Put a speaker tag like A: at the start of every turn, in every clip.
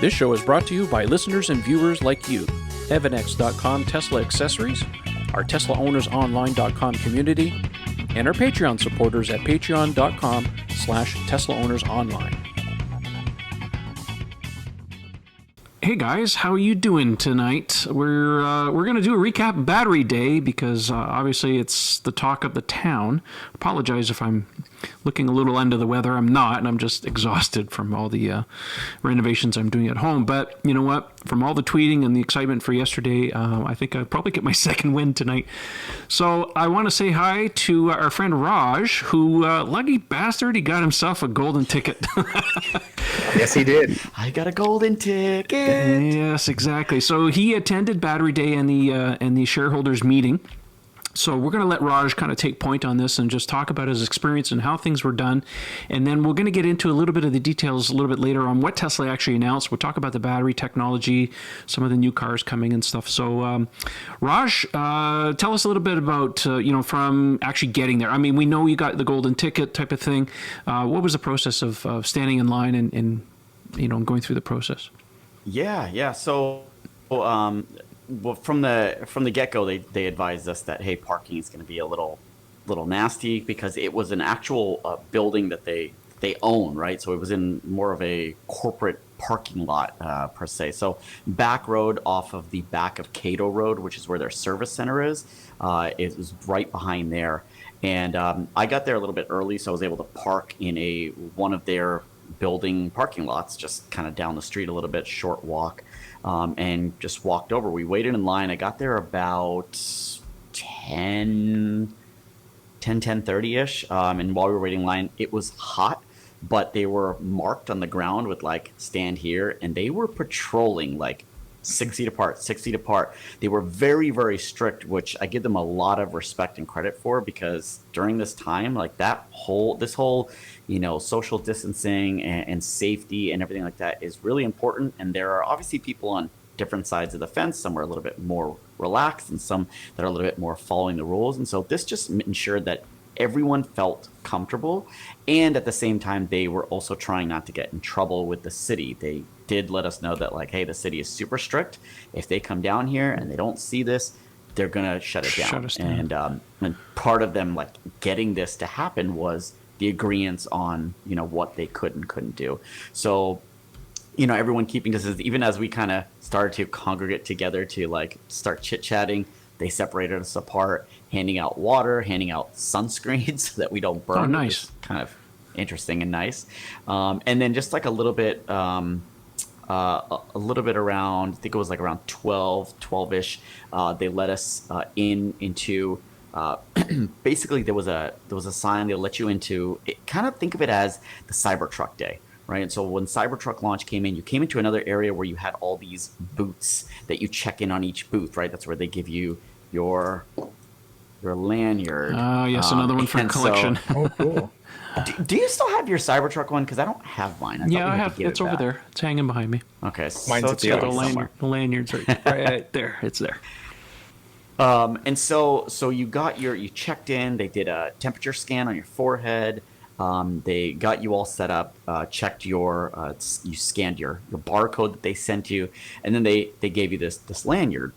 A: This show is brought to you by listeners and viewers like you. EvanX.com Tesla accessories, our TeslaOwnersOnline.com community, and our Patreon supporters at patreon.com/TeslaOwnersOnline. Hey guys, how are you doing tonight? We're going to do a recap of Battery Day because obviously it's the talk of the town. Apologize if I'm looking a little under the weather. I'm not, and I'm just exhausted from all the renovations I'm doing at home. But you know what? From all the tweeting and the excitement for yesterday, I think I'll probably get my second win tonight. So I want to say hi to our friend Raj, who, lucky bastard, he got himself a golden ticket.
B: Yes, he did.
C: I got a golden ticket.
A: Yes, exactly. So he attended Battery Day and the shareholders meeting. So we're going to let Raj kind of take point on this and just talk about his experience and how things were done. And then we're going to get into a little bit of the details a little bit later on what Tesla actually announced. We'll talk about the battery technology, some of the new cars coming and stuff. So Raj, tell us a little bit about, from actually getting there. I mean, we know you got the golden ticket type of thing. What was the process of standing in line and going through the process?
C: Yeah. So, well, from the get-go, they advised us that, hey, parking is going to be a little nasty because it was an actual building that they own, right? So it was in more of a corporate parking lot per se. So back road off of the back of Cato Road, which is where their service center is, it was right behind there. And I got there a little bit early, so I was able to park in one of their building parking lots, just kind of down the street a little bit, short walk. And just walked over. We waited in line. I got there about 10:30-ish. And while we were waiting in line, it was hot, but they were marked on the ground with like, stand here. And they were patrolling like 6 feet apart. They were very, very strict, which I give them a lot of respect and credit for, because during this time, like this whole social distancing and safety and everything like that is really important. And there are obviously people on different sides of the fence. Some are a little bit more relaxed and some that are a little bit more following the rules. And so this just ensured that everyone felt comfortable. And at the same time, they were also trying not to get in trouble with the city. They did let us know that, like, hey, the city is super strict. If they come down here and they don't see this, they're going to shut it down. And part of them, like, getting this to happen was the agreements on, what they could and couldn't do. So, everyone keeping distance, even as we kind of started to congregate together to like start chit-chatting, they separated us apart, handing out water, handing out sunscreen so that we don't burn.
A: Oh, nice.
C: Kind of interesting and nice. And then just like a little bit around, I think it was like around 12-ish, they let us into basically there was a sign they'll let you into. Kind of think of it as the Cybertruck Day, right? And so when Cybertruck launch came in, you came into another area where you had all these booths that you check in on each booth, right? That's where they give you your lanyard.
A: Yes, another one for collection.
B: Oh, cool.
C: Do you still have your Cybertruck one? Because I don't have mine.
A: I have. It's over there. It's hanging behind me.
C: Okay,
B: Mine's at the
A: The lanyard's right there. It's there.
C: And so you checked in, they did a temperature scan on your forehead. They got you all set up, checked you scanned your barcode that they sent you, and then they gave you this lanyard.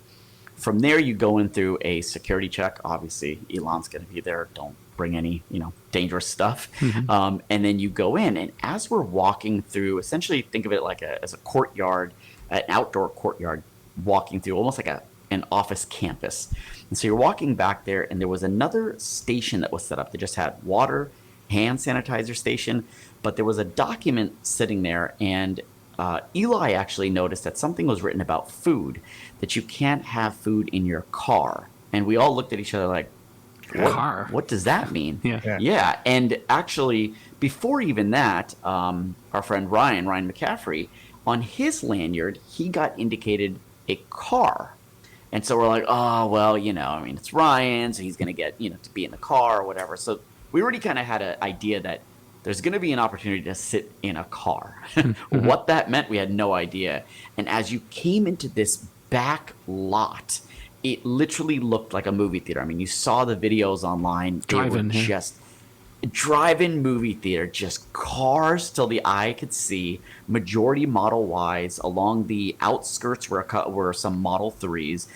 C: From there, you go in through a security check. Obviously, Elon's going to be there. Don't bring any, dangerous stuff. Mm-hmm. And then you go in, and as we're walking through, essentially think of it like as a courtyard, an outdoor courtyard, walking through almost like an office campus. And so you're walking back there, and there was another station that was set up that just had water, hand sanitizer station, but there was a document sitting there, and Eli actually noticed that something was written about food, that you can't have food in your car. And we all looked at each other like, what does that mean? Yeah. And actually, before even that, our friend Ryan McCaffrey, on his lanyard, he got indicated a car. And so we're like, oh, well, it's Ryan, so he's going to get, to be in the car or whatever. So we already kind of had an idea that there's going to be an opportunity to sit in a car. Mm-hmm. What that meant, we had no idea. And as you came into this back lot, it literally looked like a movie theater. I mean, you saw the videos online. They were just drive-in movie theater, just cars till the eye could see. Majority Model Ys. Along the outskirts were some Model 3s.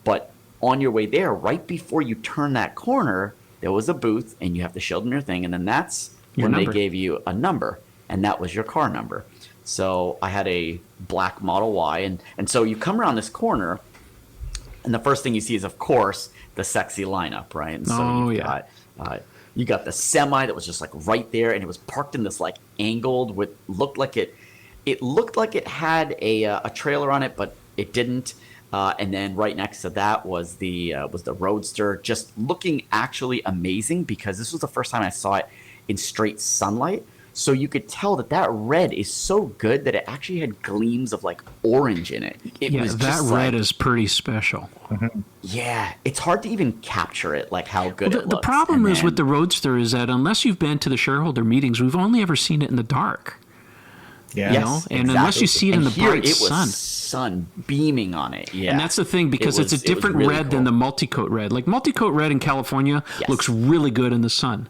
C: But on your way there, right before you turn that corner, there was a booth, and you have to show them your thing, and then that's
A: Your
C: when
A: number.
C: they gave you a number, and that was your car number. So I had a black Model Y, and so you come around this corner, and the first thing you see is, of course, the sexy lineup, right? And so you got the semi that was just like right there, and it was parked in this like angled with looked like it had a trailer on it, but it didn't. And then right next to that was the Roadster, just looking actually amazing, because this was the first time I saw it in straight sunlight. So you could tell that red is so good that it actually had gleams of like orange in it. It was
A: that
C: just
A: red
C: like,
A: is pretty special.
C: yeah, it's hard to even capture it, like how good it looks.
A: The problem
C: And
A: is
C: then-
A: with the Roadster is that unless you've been to the shareholder meetings, we've only ever seen it in the dark.
B: Yeah.
A: You
C: Yes,
A: know? And unless you see it in
C: And
A: the
C: here
A: bright
C: it was
A: sun.
C: sun beaming on it. Yeah,
A: And that's the thing, because it's a
C: was
A: different
C: really
A: red
C: cool.
A: than the multicoat red. Like multicoat red in California
C: Yes.
A: looks really good in the sun.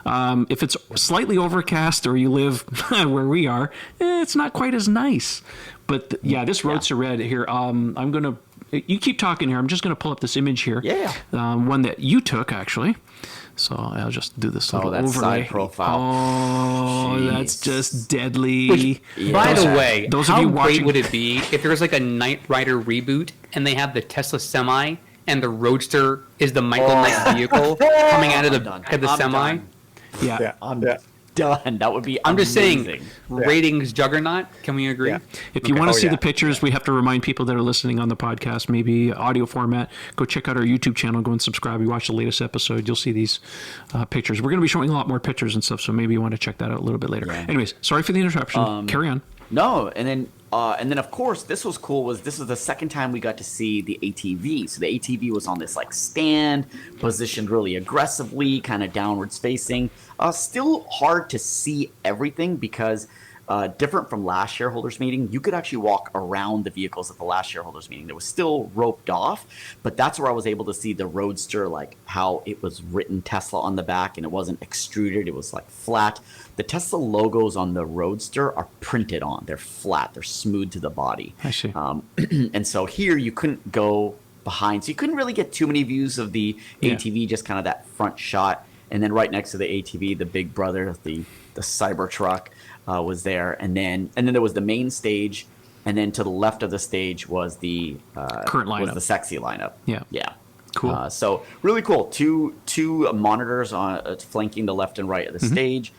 A: If it's slightly overcast or you live where we are, it's not quite as nice. But this Roadster red here, I'm going to, you keep talking here. I'm just going to pull up this image here.
C: Yeah.
A: One that you took, actually. So I'll just do this little
C: that
A: overlay.
C: side profile.
A: Oh, that's
C: Jeez.
A: just deadly.
D: Which, by the way,
A: those of
D: how
A: you
D: great
A: watching-
D: would it be if there was like a Knight Rider reboot and they have the Tesla Semi and the Roadster is the Michael Knight vehicle coming out of
C: I'm done.
D: the
C: I'm
D: Semi?
C: done.
A: Yeah.
B: Yeah.
C: I'm done. That would be
D: I'm just
C: amazing.
D: saying, ratings juggernaut. Can we agree?
B: Yeah.
A: If you want to
B: Oh,
A: see
B: yeah.
A: the pictures, we have to remind people that are listening on the podcast, maybe audio format, go check out our YouTube channel, go and subscribe. You watch the latest episode, you'll see these pictures. We're going to be showing a lot more pictures and stuff, so maybe you want to check that out a little bit later.
C: Yeah.
A: Anyways, sorry for the interruption. Carry on.
C: No, and then of course this was cool. This was the second time we got to see the ATV. So the ATV was on this like stand, positioned really aggressively, kind of downwards facing. Still hard to see everything because different from last shareholders meeting, you could actually walk around the vehicles at the last shareholders meeting. It was still roped off, but that's where I was able to see the Roadster, like how it was written Tesla on the back and it wasn't extruded. It was like flat. The Tesla logos on the Roadster are printed on. They're flat. They're smooth to the body.
A: I see.
C: And so here you couldn't go behind. So you couldn't really get too many views of the ATV, just kind of that front shot. And then right next to the ATV, the big brother, the Cybertruck was there. And then there was the main stage. And then to the left of the stage was the
A: Current lineup.
C: was the sexy lineup.
A: Yeah.
C: Yeah.
A: Cool.
C: So really cool. Two monitors on flanking the left and right of the stage.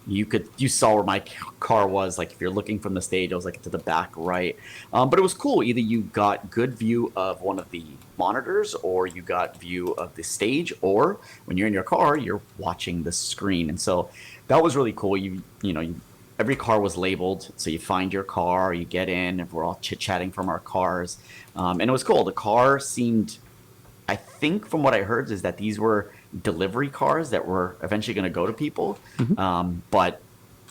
C: You saw where my car was, like if you're looking from the stage, I was like to the back right. But it was cool. Either you got good view of one of the monitors or you got view of the stage, or when you're in your car, you're watching the screen. And so that was really cool. Every car was labeled. So you find your car, you get in, and we're all chit-chatting from our cars. And it was cool. The car seemed, I think from what I heard, is that these were delivery cars that were eventually going to go to people. But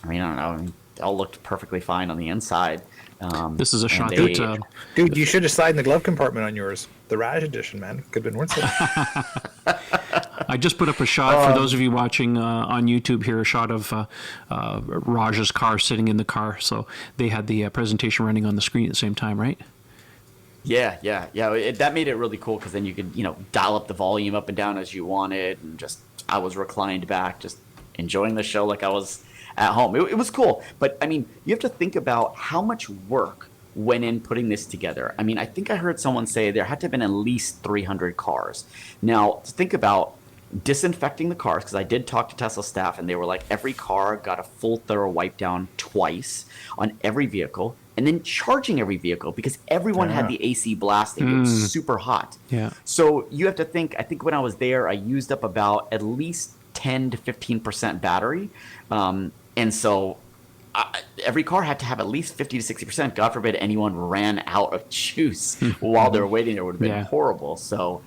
C: I mean, I don't know. They all looked perfectly fine on the inside.
A: This is a
C: and
A: shot
C: they-
A: that
B: Dude, you should have slid in the glove compartment on yours. The Raj edition, man. Could have been worth it.
A: I just put up a shot for those of you watching on YouTube here, a shot of Raj's car sitting in the car. So they had the presentation running on the screen at the same time, right?
C: Yeah. That made it really cool because then you could, dial up the volume up and down as you wanted, and I was reclined back, just enjoying the show like I was at home. It was cool, but I mean, you have to think about how much work went in putting this together. I mean, I think I heard someone say there had to have been at least 300 cars. Now, to think about disinfecting the cars, because I did talk to Tesla staff, and they were like, every car got a full thorough wipe down twice on every vehicle. And then charging every vehicle because everyone had the AC blasting. It was super hot.
A: Yeah.
C: So you have to think, I think when I was there, I used up about at least 10 to 15% battery. And so every car had to have at least 50 to 60%. God forbid anyone ran out of juice while they were waiting. It would have been horrible. So,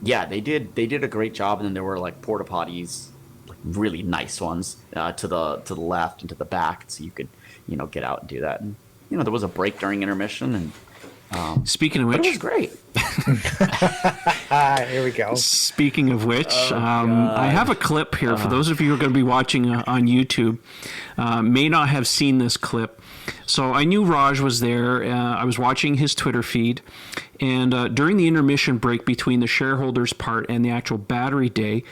C: they did a great job. And then there were like porta potties, like really nice ones to the left and to the back. So you could, get out and do that. And, there was a break during intermission. And
A: Speaking of
C: but
A: which,
C: it was great.
B: Here we go.
A: Speaking of which, I have a clip here for those of you who are going to be watching on YouTube. May not have seen this clip. So I knew Raj was there. I was watching his Twitter feed. And during the intermission break between the shareholders part and the actual battery day,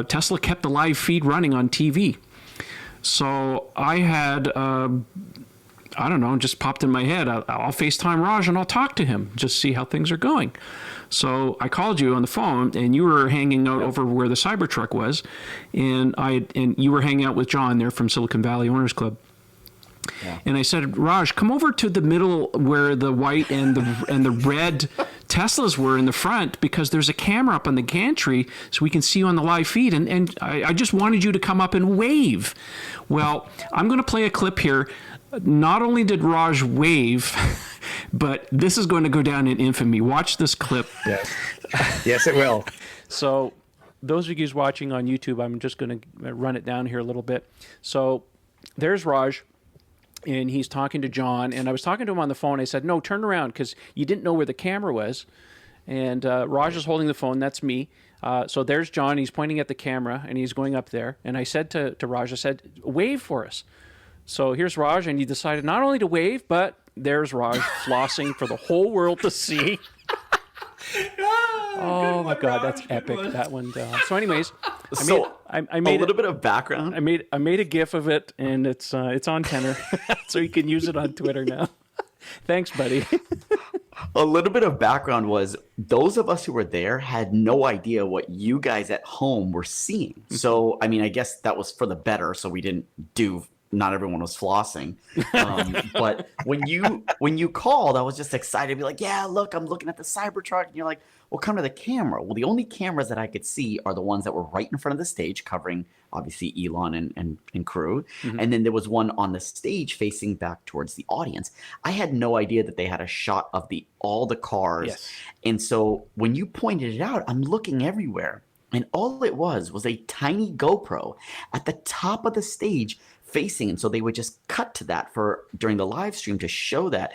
A: Tesla kept the live feed running on TV. So I had, I don't know, just popped in my head, I'll FaceTime Raj and I'll talk to him, just see how things are going. So I called you on the phone, and you were hanging out over where the Cybertruck was, and you were hanging out with John there from Silicon Valley Owners Club. Yeah. And I said, Raj, come over to the middle where the white and the red Teslas were in the front, because there's a camera up on the gantry so we can see you on the live feed. And I just wanted you to come up and wave. Well, I'm going to play a clip here. Not only did Raj wave, but this is going to go down in infamy. Watch this clip.
B: Yes, yes, it will.
A: So those of you watching on YouTube, I'm just going to run it down here a little bit. So there's Raj. And he's talking to John, and I was talking to him on the phone. I said, no, turn around, because you didn't know where the camera was. And Raj is holding the phone. That's me. So there's John. He's pointing at the camera, and he's going up there. And I said to Raj, I said, wave for us. So here's Raj, and he decided not only to wave, but there's Raj flossing for the whole world to see. Oh my God, that's epic! That one. So, anyways, I made
C: a little bit of background.
A: I made a GIF of it, and it's on Tenor, so you can use it on Twitter now. Thanks, buddy.
C: A little bit of background was those of us who were there had no idea what you guys at home were seeing. So, I mean, I guess that was for the better. So we didn't do. Not everyone was flossing, but when you called, I was just excited to be like, yeah, look, I'm looking at the Cybertruck, and you're like, well, come to the camera. Well, the only cameras that I could see are the ones that were right in front of the stage, covering obviously Elon and crew, and then there was one on the stage facing back towards the audience. I had no idea that they had a shot of all the cars, and so when you pointed it out, I'm looking everywhere, and all it was a tiny GoPro at the top of the stage. Facing, and so they would just cut to that during the live stream to show that.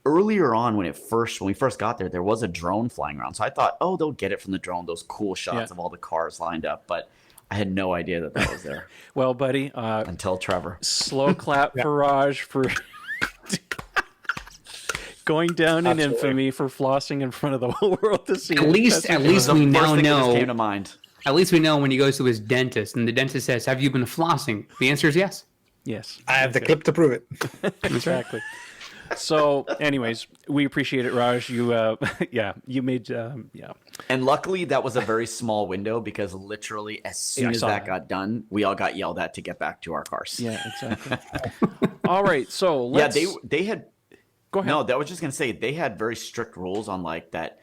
C: Earlier on, when we first got there was a drone flying around, so I thought, oh, they'll get it from the drone, those cool shots of all the cars lined up, but I had no idea that was there.
A: Well, buddy,
C: until Trevor.
A: Slow clap for Raj for going down in infamy for flossing in front of the whole world to see.
D: At least we now know.
C: Came to mind.
D: At least we know when he goes to his dentist, and the dentist says, "Have you been flossing?" The answer is yes.
A: Yes.
B: I have the clip to prove it.
A: Exactly. So, anyways, we appreciate it, Raj. You, you made,
C: And luckily, that was a very small window, because literally as soon as that got done, we all got yelled at to get back to our cars.
A: Yeah, exactly. All right, so let's...
C: Yeah, they had...
A: Go ahead.
C: No, that was just going to say, they had very strict rules on like that.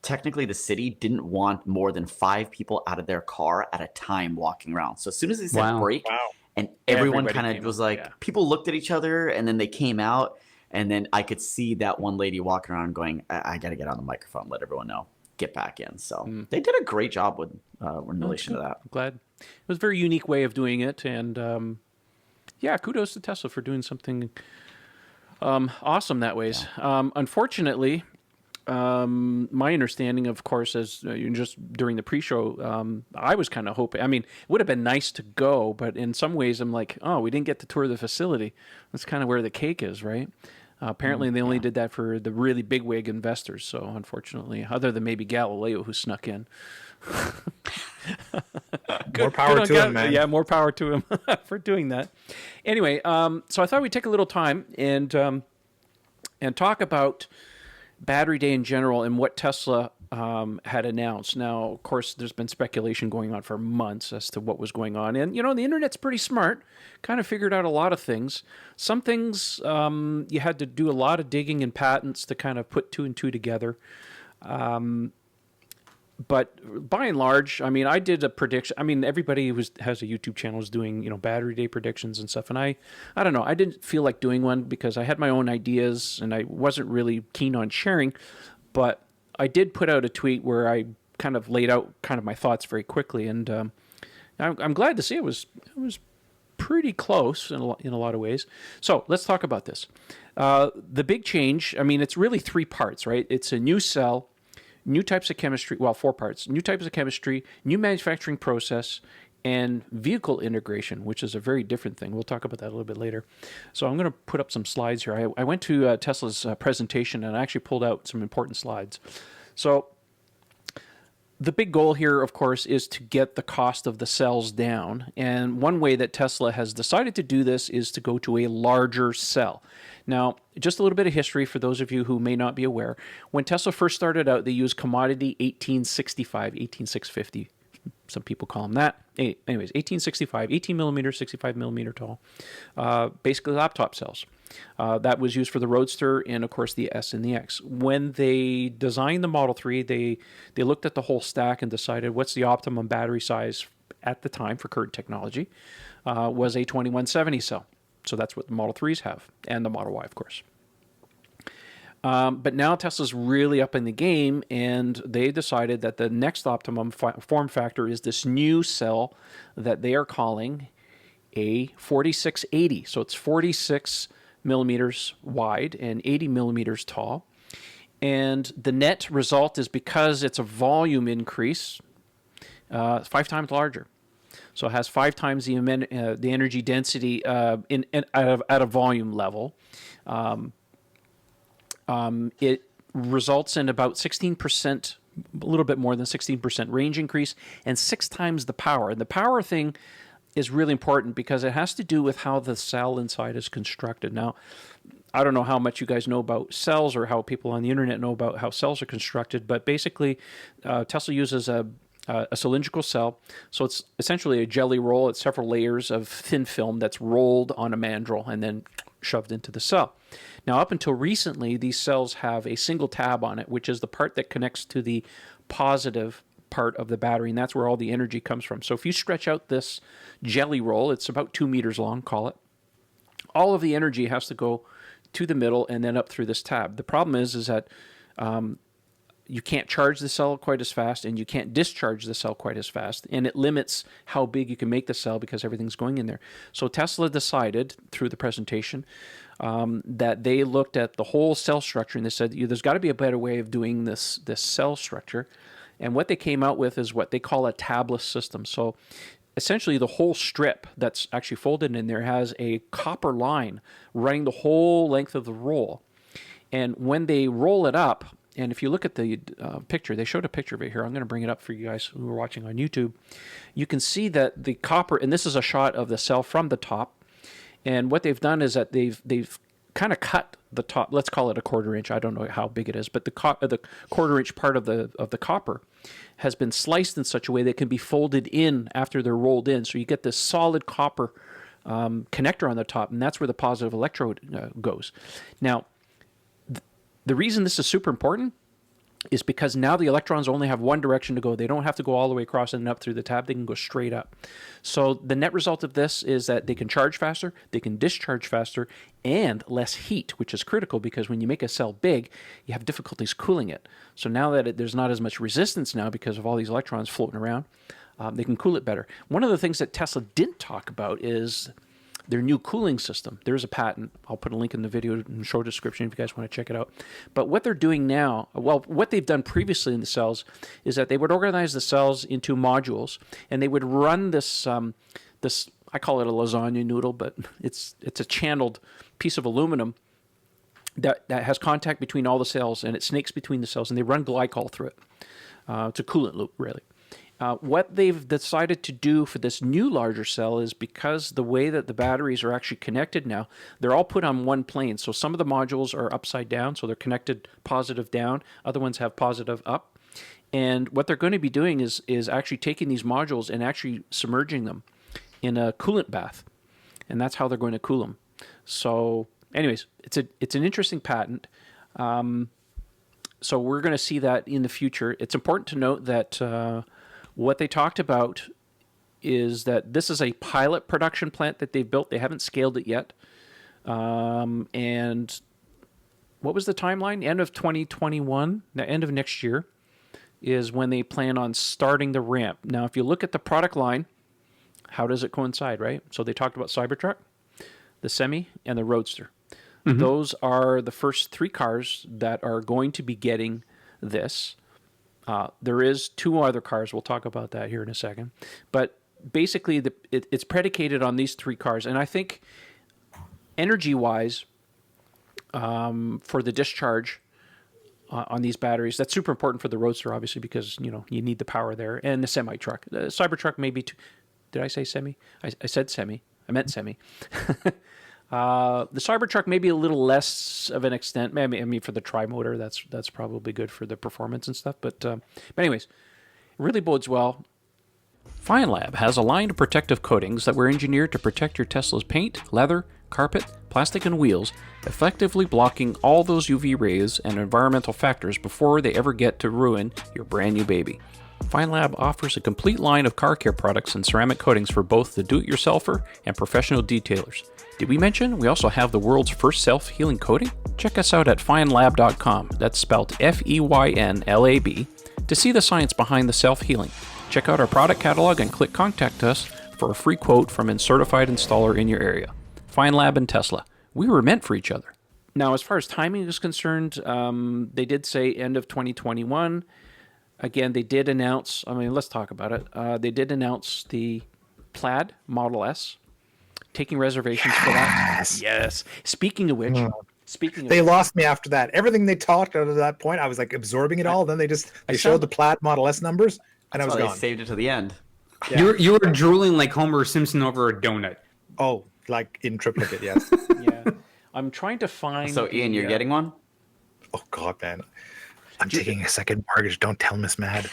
C: Technically, the city didn't want more than 5 people out of their car at a time walking around. So as soon as they said break... Wow. And everyone kind of was like, people looked at each other, and then they came out, and then I could see that one lady walking around going, I got to get on the microphone, let everyone know, get back in. So they did a great job with in relation to that.
A: I'm glad. It was a very unique way of doing it, and kudos to Tesla for doing something awesome that ways. Yeah. Unfortunately, my understanding, of course, is just during the pre-show, I was kind of hoping, I mean, it would have been nice to go, but in some ways I'm like, oh, we didn't get to tour the facility. That's kind of where the cake is, right? Apparently they only did that for the really bigwig investors. So unfortunately, other than maybe Galileo, who snuck in.
B: More power to him, man.
A: Yeah, more power to him for doing that. Anyway, so I thought we'd take a little time and talk about Battery Day in general and what Tesla had announced. Now, of course, there's been speculation going on for months as to what was going on. And, the internet's pretty smart, kind of figured out a lot of things. Some things you had to do a lot of digging and patents to kind of put 2 and 2 together. But by and large, I mean, I did a prediction. I mean, everybody who has a YouTube channel is doing, Battery Day predictions and stuff. And I don't know, I didn't feel like doing one because I had my own ideas and I wasn't really keen on sharing. But I did put out a tweet where I kind of laid out kind of my thoughts very quickly. And I'm glad to see it was pretty close in a lot of ways. So let's talk about this. The big change, I mean, it's really 3 parts, right? It's a new cell. new types of chemistry, well, 4 parts, new types of chemistry, new manufacturing process, and vehicle integration, which is a very different thing. We'll talk about that a little bit later. So I'm going to put up some slides here. I went to Tesla's presentation and I actually pulled out some important slides. So the big goal here, of course, is to get the cost of the cells down. And one way that Tesla has decided to do this is to go to a larger cell. Now, just a little bit of history for those of you who may not be aware. When Tesla first started out, they used commodity 1865, 18650. Some people call them that. Anyways, 1865, 18 millimeter, 65 millimeter tall. Basically laptop cells. That was used for the Roadster and, of course, the S and the X. When they designed the Model 3, they looked at the whole stack and decided what's the optimum battery size at the time for current technology was a 2170 cell. So that's what the Model 3s have, and the Model Y, of course. But now Tesla's really up in the game, and they decided that the next optimum form factor is this new cell that they are calling a 4680. So it's 46 millimeters wide and 80 millimeters tall. And the net result is, because it's a volume increase, 5 times larger. So it has 5 times the energy density at a volume level. It results in about 16%, a little bit more than 16% range increase, and 6 times the power. And the power thing is really important because it has to do with how the cell inside is constructed. Now, I don't know how much you guys know about cells or how people on the internet know about how cells are constructed, but basically Tesla uses a cylindrical cell. So it's essentially a jelly roll. It's several layers of thin film that's rolled on a mandrel and then shoved into the cell. Now, up until recently, these cells have a single tab on it, which is the part that connects to the positive part of the battery, and that's where all the energy comes from. So if you stretch out this jelly roll, it's about 2 meters long, call it, all of the energy has to go to the middle and then up through this tab. The problem is that you can't charge the cell quite as fast, and you can't discharge the cell quite as fast, and it limits how big you can make the cell because everything's going in there. So Tesla decided through the presentation that they looked at the whole cell structure, and they said there's got to be a better way of doing this cell structure. And what they came out with is what they call a tabless system. So essentially the whole strip that's actually folded in there has a copper line running the whole length of the roll. And when they roll it up, and if you look at the picture, they showed a picture of it here. I'm going to bring it up for you guys who are watching on YouTube. You can see that the copper, and this is a shot of the cell from the top. And what they've done is that they've kind of cut the top. Let's call it a 1/4 inch. I don't know how big it is, but the 1/4 inch part of the copper has been sliced in such a way that it can be folded in after they're rolled in. So you get this solid copper connector on the top, and that's where the positive electrode goes. Now, the reason this is super important is because now the electrons only have one direction to go. They don't have to go all the way across and up through the tab. They can go straight up. So the net result of this is that they can charge faster, they can discharge faster, and less heat, which is critical because when you make a cell big, you have difficulties cooling it. So now that there's not as much resistance now because of all these electrons floating around, they can cool it better. One of the things that Tesla didn't talk about is their new cooling system. There's a patent. I'll put a link in the video and show description if you guys want to check it out. But what they're doing now, well, what they've done previously in the cells is that they would organize the cells into modules, and they would run this, I call it a lasagna noodle, but it's a channeled piece of aluminum that has contact between all the cells, and it snakes between the cells, and they run glycol through it. It's a coolant loop, really. What they've decided to do for this new larger cell is because the way that the batteries are actually connected now, they're all put on one plane. So some of the modules are upside down, so they're connected positive down. Other ones have positive up. And what they're going to be doing is actually taking these modules and actually submerging them in a coolant bath. And that's how they're going to cool them. So anyways, it's an interesting patent. So we're going to see that in the future. It's important to note that what they talked about is that this is a pilot production plant that they've built. They haven't scaled it yet. And what was the timeline? End of 2021, the end of next year, is when they plan on starting the ramp. Now, if you look at the product line, how does it coincide, right? So they talked about Cybertruck, the Semi, and the Roadster. Mm-hmm. Those are the first 3 cars that are going to be getting this. There is two other cars. We'll talk about that here in a second. But basically, it's predicated on these three cars. And I think energy-wise, for the discharge on these batteries, that's super important for the Roadster, obviously, because, you need the power there. And the semi-truck. The Cybertruck may be too... Did I say semi? I said semi. I meant semi. The Cybertruck may be a little less of an extent. I mean, for the tri-motor, that's probably good for the performance and stuff. But anyways, it really bodes well. FineLab has a line of protective coatings that were engineered to protect your Tesla's paint, leather, carpet, plastic, and wheels, effectively blocking all those UV rays and environmental factors before they ever get to ruin your brand new baby. FineLab offers a complete line of car care products and ceramic coatings for both the do-it-yourselfer and professional detailers. Did we mention we also have the world's first self-healing coating? Check us out at finelab.com, that's spelled FEYNLAB, to see the science behind the self-healing. Check out our product catalog and click Contact Us for a free quote from a certified installer in your area. FineLab and Tesla, we were meant for each other. Now, as far as timing is concerned, they did say end of 2021. Again, they did announce, let's talk about it. They did announce the Plaid Model S, taking reservations for that. Yes. Speaking of which,
B: they lost me after that. Everything they talked out of that point, I was like absorbing it all. Then they showed the Plaid Model S numbers, and I was gone.
C: They saved it to the end.
B: Yeah.
D: You were drooling like Homer Simpson over a donut.
B: Oh, like in triplicate, yes.
A: Yeah. I'm trying to find...
C: So, Ian, you're getting one?
B: Oh, God, man. I'm taking a second mortgage. Don't tell Miss Mad.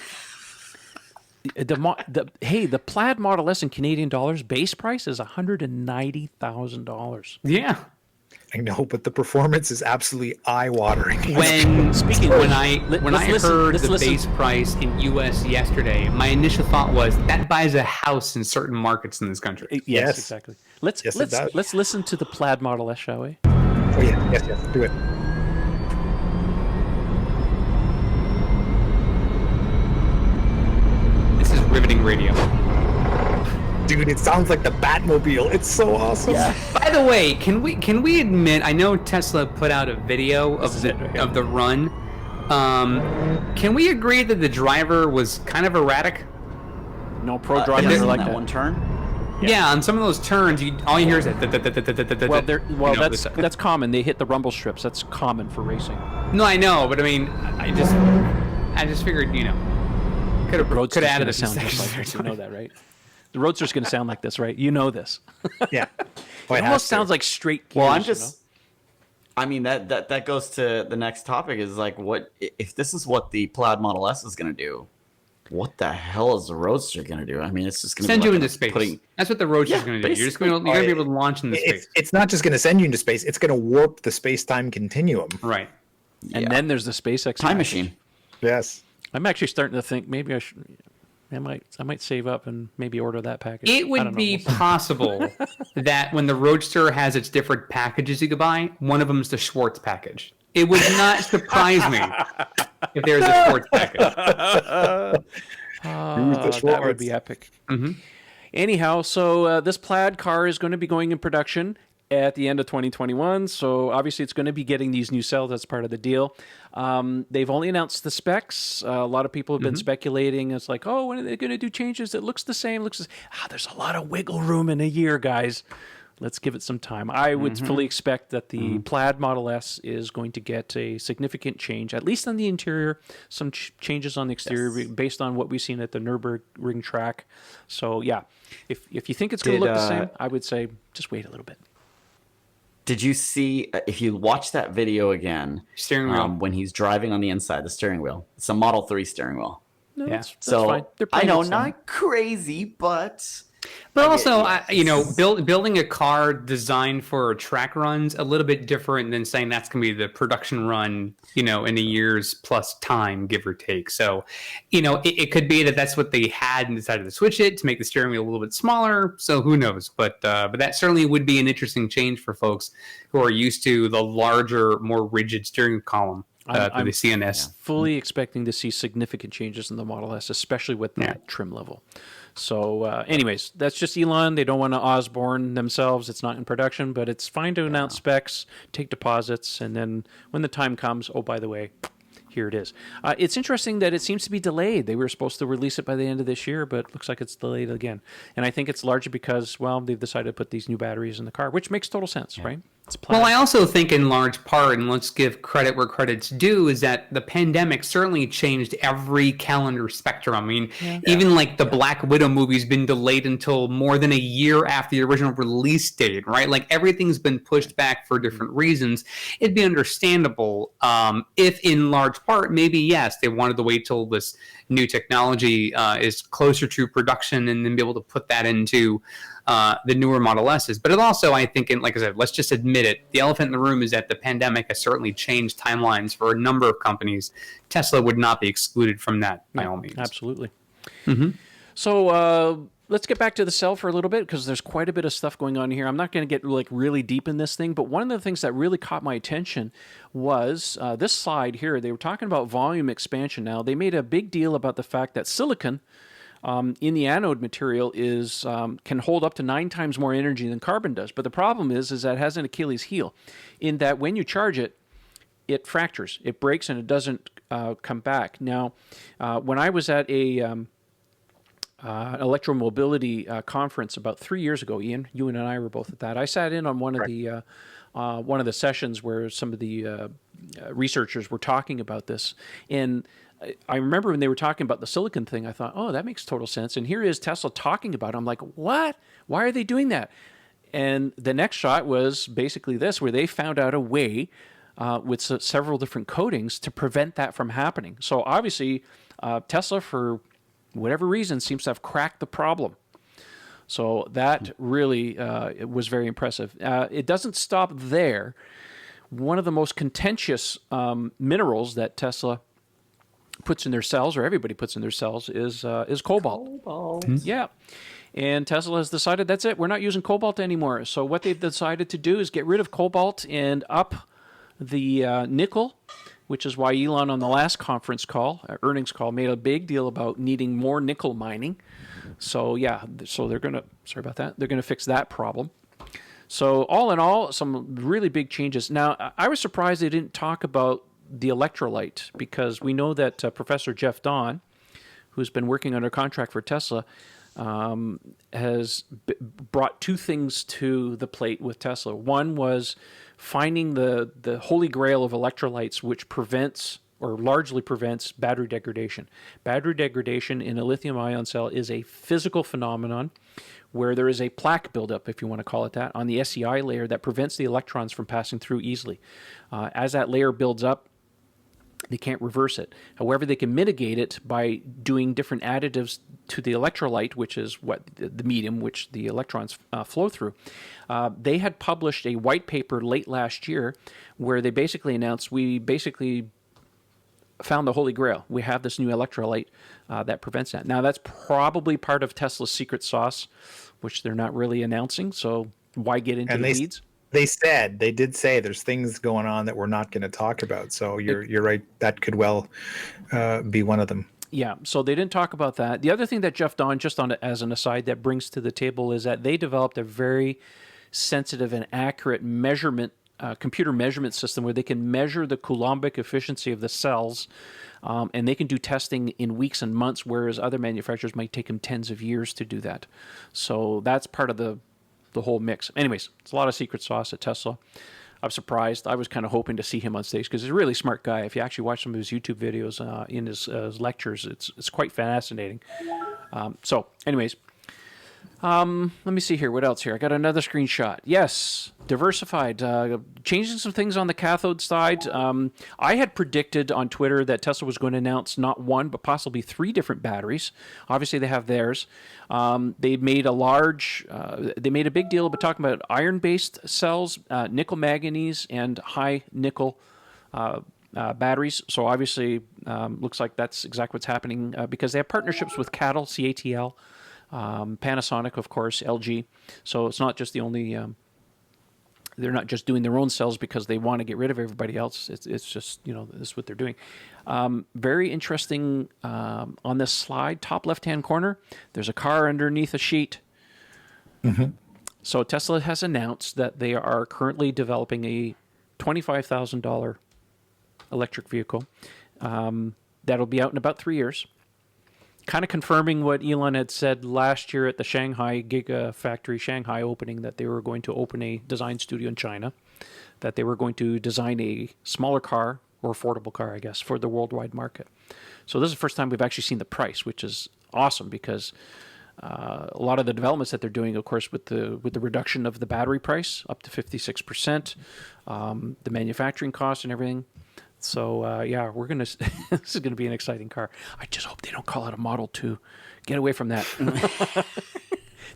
A: The Plaid Model S in Canadian dollars base price is $190,000.
D: Yeah.
B: I know, but the performance is absolutely eye-watering.
D: When I heard the base price in US yesterday, my initial thought was that buys a house in certain markets in this country.
A: Yes, exactly. Let's listen to the Plaid Model S, shall we?
B: Oh yeah, yes, do it.
D: This is riveting radio.
B: Dude, it sounds like the Batmobile. It's so awesome.
D: Yeah. By the way, can we admit? I know Tesla put out a video of the run. Can we agree that the driver was kind of erratic?
A: No pro drivers are like that.
C: One turn.
D: Yeah, on some of those turns, all you hear is that.
A: That's common. They hit the rumble strips. That's common for racing.
D: No, I know, but I mean, I just figured, could have added a
A: sound just like you know that, right? The Roadster's going to sound like this, right? You know this.
B: Yeah.
A: It almost sounds like straight gears.
C: Well, I'm just... I mean, that goes to the next topic is like, what if this is what the Plaid Model S is going to do? What the hell is the Roadster going to do? I mean, it's just going to
D: send you into space. That's what the Roadster's going to do. You're just going to be able to launch into space.
B: It's not just going to send you into space. It's going to warp the space-time continuum.
D: Right.
A: And then there's the SpaceX
C: time machine.
B: Yes.
A: I'm actually starting to think maybe I might save up and maybe order that package.
D: It would be possible that when the Roadster has its different packages you could buy, one of them is the Schwartz package. It would not surprise me if there's a Schwartz package.
A: That would be epic. Mm-hmm. Anyhow, so this Plaid car is going to be going in production at the end of 2021. So obviously it's going to be getting these new cells. That's part of the deal. They've only announced the specs. A lot of people have been speculating. It's like, oh, when are they going to do changes? It looks the same. There's a lot of wiggle room in a year, guys. Let's give it some time. I would fully expect that the Plaid Model S is going to get a significant change, at least on the interior, some changes on the exterior based on what we've seen at the Nürburgring track. So, yeah, if you think it's going to look the same, I would say just wait a little bit.
C: Did you see, if you watch that video again,
D: steering wheel
C: when he's driving on the inside, the steering wheel, it's a Model 3 steering wheel.
A: No, that's
C: so
A: fine.
C: I know, not crazy, but
D: also, building a car designed for track runs a little bit different than saying that's going to be the production run, in a year's plus time, give or take. So, it could be that that's what they had and decided to switch it to make the steering wheel a little bit smaller. So who knows? But that certainly would be an interesting change for folks who are used to the larger, more rigid steering column.
A: I'm
D: the CNS.
A: Fully expecting to see significant changes in the Model S, especially with that trim level. So anyways, that's just Elon. They don't want to Osborne themselves. It's not in production, but it's fine to announce specs, take deposits, and then when the time comes, oh, by the way, here it is. It's interesting that it seems to be delayed. They were supposed to release it by the end of this year, but it looks like it's delayed again. And I think it's largely because, well, they've decided to put these new batteries in the car, which makes total sense, right? It's
D: Well, I also think in large part, and let's give credit where credit's due, is that the pandemic certainly changed every calendar spectrum. I mean, even like the Black Widow movie's been delayed until more than a year after the original release date, right? Like everything's been pushed back for different reasons. It'd be understandable if in large part, maybe, yes, they wanted to wait till this new technology is closer to production and then be able to put that into the newer Model S's. But it also, I think, and like I said, let's just admit it, the elephant in the room is that the pandemic has certainly changed timelines for a number of companies. Tesla would not be excluded from that by all means.
A: Absolutely. Mm-hmm. So let's get back to the cell for a little bit, because there's quite a bit of stuff going on here. I'm not going to get like really deep in this thing, but one of the things that really caught my attention was this slide here. They were talking about volume expansion. Now, they made a big deal about the fact that silicon in the anode material is can hold up to 9 times more energy than carbon does. But the problem is that it has an Achilles heel, in that when you charge it, it fractures, it breaks, and it doesn't come back. Now, when I was at a electromobility conference about 3 years ago, Ian, you and I were both at that. I sat in on one of the sessions where some of the researchers were talking about this, and I remember when they were talking about the silicon thing, I thought, oh, that makes total sense. And here is Tesla talking about it. I'm like, what? Why are they doing that? And the next shot was basically this, where they found out a way with several different coatings to prevent that from happening. So obviously, Tesla, for whatever reason, seems to have cracked the problem. So that really it was very impressive. It doesn't stop there. One of the most contentious minerals that Tesla puts in their cells, or everybody puts in their cells, is cobalt. Yeah. And Tesla has decided that's it. We're not using cobalt anymore. So what they've decided to do is get rid of cobalt and up the nickel, which is why Elon on the last conference call, earnings call, made a big deal about needing more nickel mining. So yeah, so they're going to, sorry about that, they're going to fix that problem. So all in all, some really big changes. Now, I was surprised they didn't talk about the electrolyte, because we know that Professor Jeff Dahn, who's been working under contract for Tesla, has brought 2 things to the plate with Tesla. One was finding the holy grail of electrolytes, which prevents or largely prevents battery degradation. Battery degradation in a lithium-ion cell is a physical phenomenon where there is a plaque buildup, if you want to call it that, on the SEI layer that prevents the electrons from passing through easily. As that layer builds up, they can't reverse it. However, they can mitigate it by doing different additives to the electrolyte, which is what the medium which the electrons flow through. They had published a white paper late last year where they basically announced, we basically found the holy grail. We have this new electrolyte that prevents that. Now, that's probably part of Tesla's secret sauce, which they're not really announcing, so why get into the weeds?
B: They did say there's things going on that we're not going to talk about. So you're right. That could well be one of them.
A: Yeah. So they didn't talk about that. The other thing that Jeff Dahn, just on as an aside, that brings to the table is that they developed a very sensitive and accurate measurement, computer measurement system where they can measure the coulombic efficiency of the cells, and they can do testing in weeks and months, whereas other manufacturers might take them tens of years to do that. So that's part of the whole mix. Anyways, it's a lot of secret sauce at Tesla. I'm surprised. I was kind of hoping to see him on stage because he's a really smart guy. If you actually watch some of his YouTube videos in his lectures, it's quite fascinating. So anyways, let me see here. What else here? I got another screenshot. Yes, diversified. Changing some things on the cathode side. I had predicted on Twitter that Tesla was going to announce not 1, but possibly 3 different batteries. Obviously, they have theirs. They made a big deal about talking about iron-based cells, nickel manganese, and high nickel batteries. So obviously, looks like that's exactly what's happening because they have partnerships with CATL. Panasonic, of course, LG. So it's not just the only. They're not just doing their own cells because they want to get rid of everybody else. It's just this is what they're doing. Very interesting on this slide, top left-hand corner. There's a car underneath a sheet. Mm-hmm. So Tesla has announced that they are currently developing a $25,000 electric vehicle. That'll be out in about 3 years. Kind of confirming what Elon had said last year at the Shanghai Gigafactory Shanghai opening, that they were going to open a design studio in China, that they were going to design a smaller car, or affordable car, I guess, for the worldwide market. So this is the first time we've actually seen the price, which is awesome, because a lot of the developments that they're doing, of course, with the reduction of the battery price up to 56%, the manufacturing costs and everything. So yeah, we're gonna. This is gonna be an exciting car. I just hope they don't call it a Model 2. Get away from that.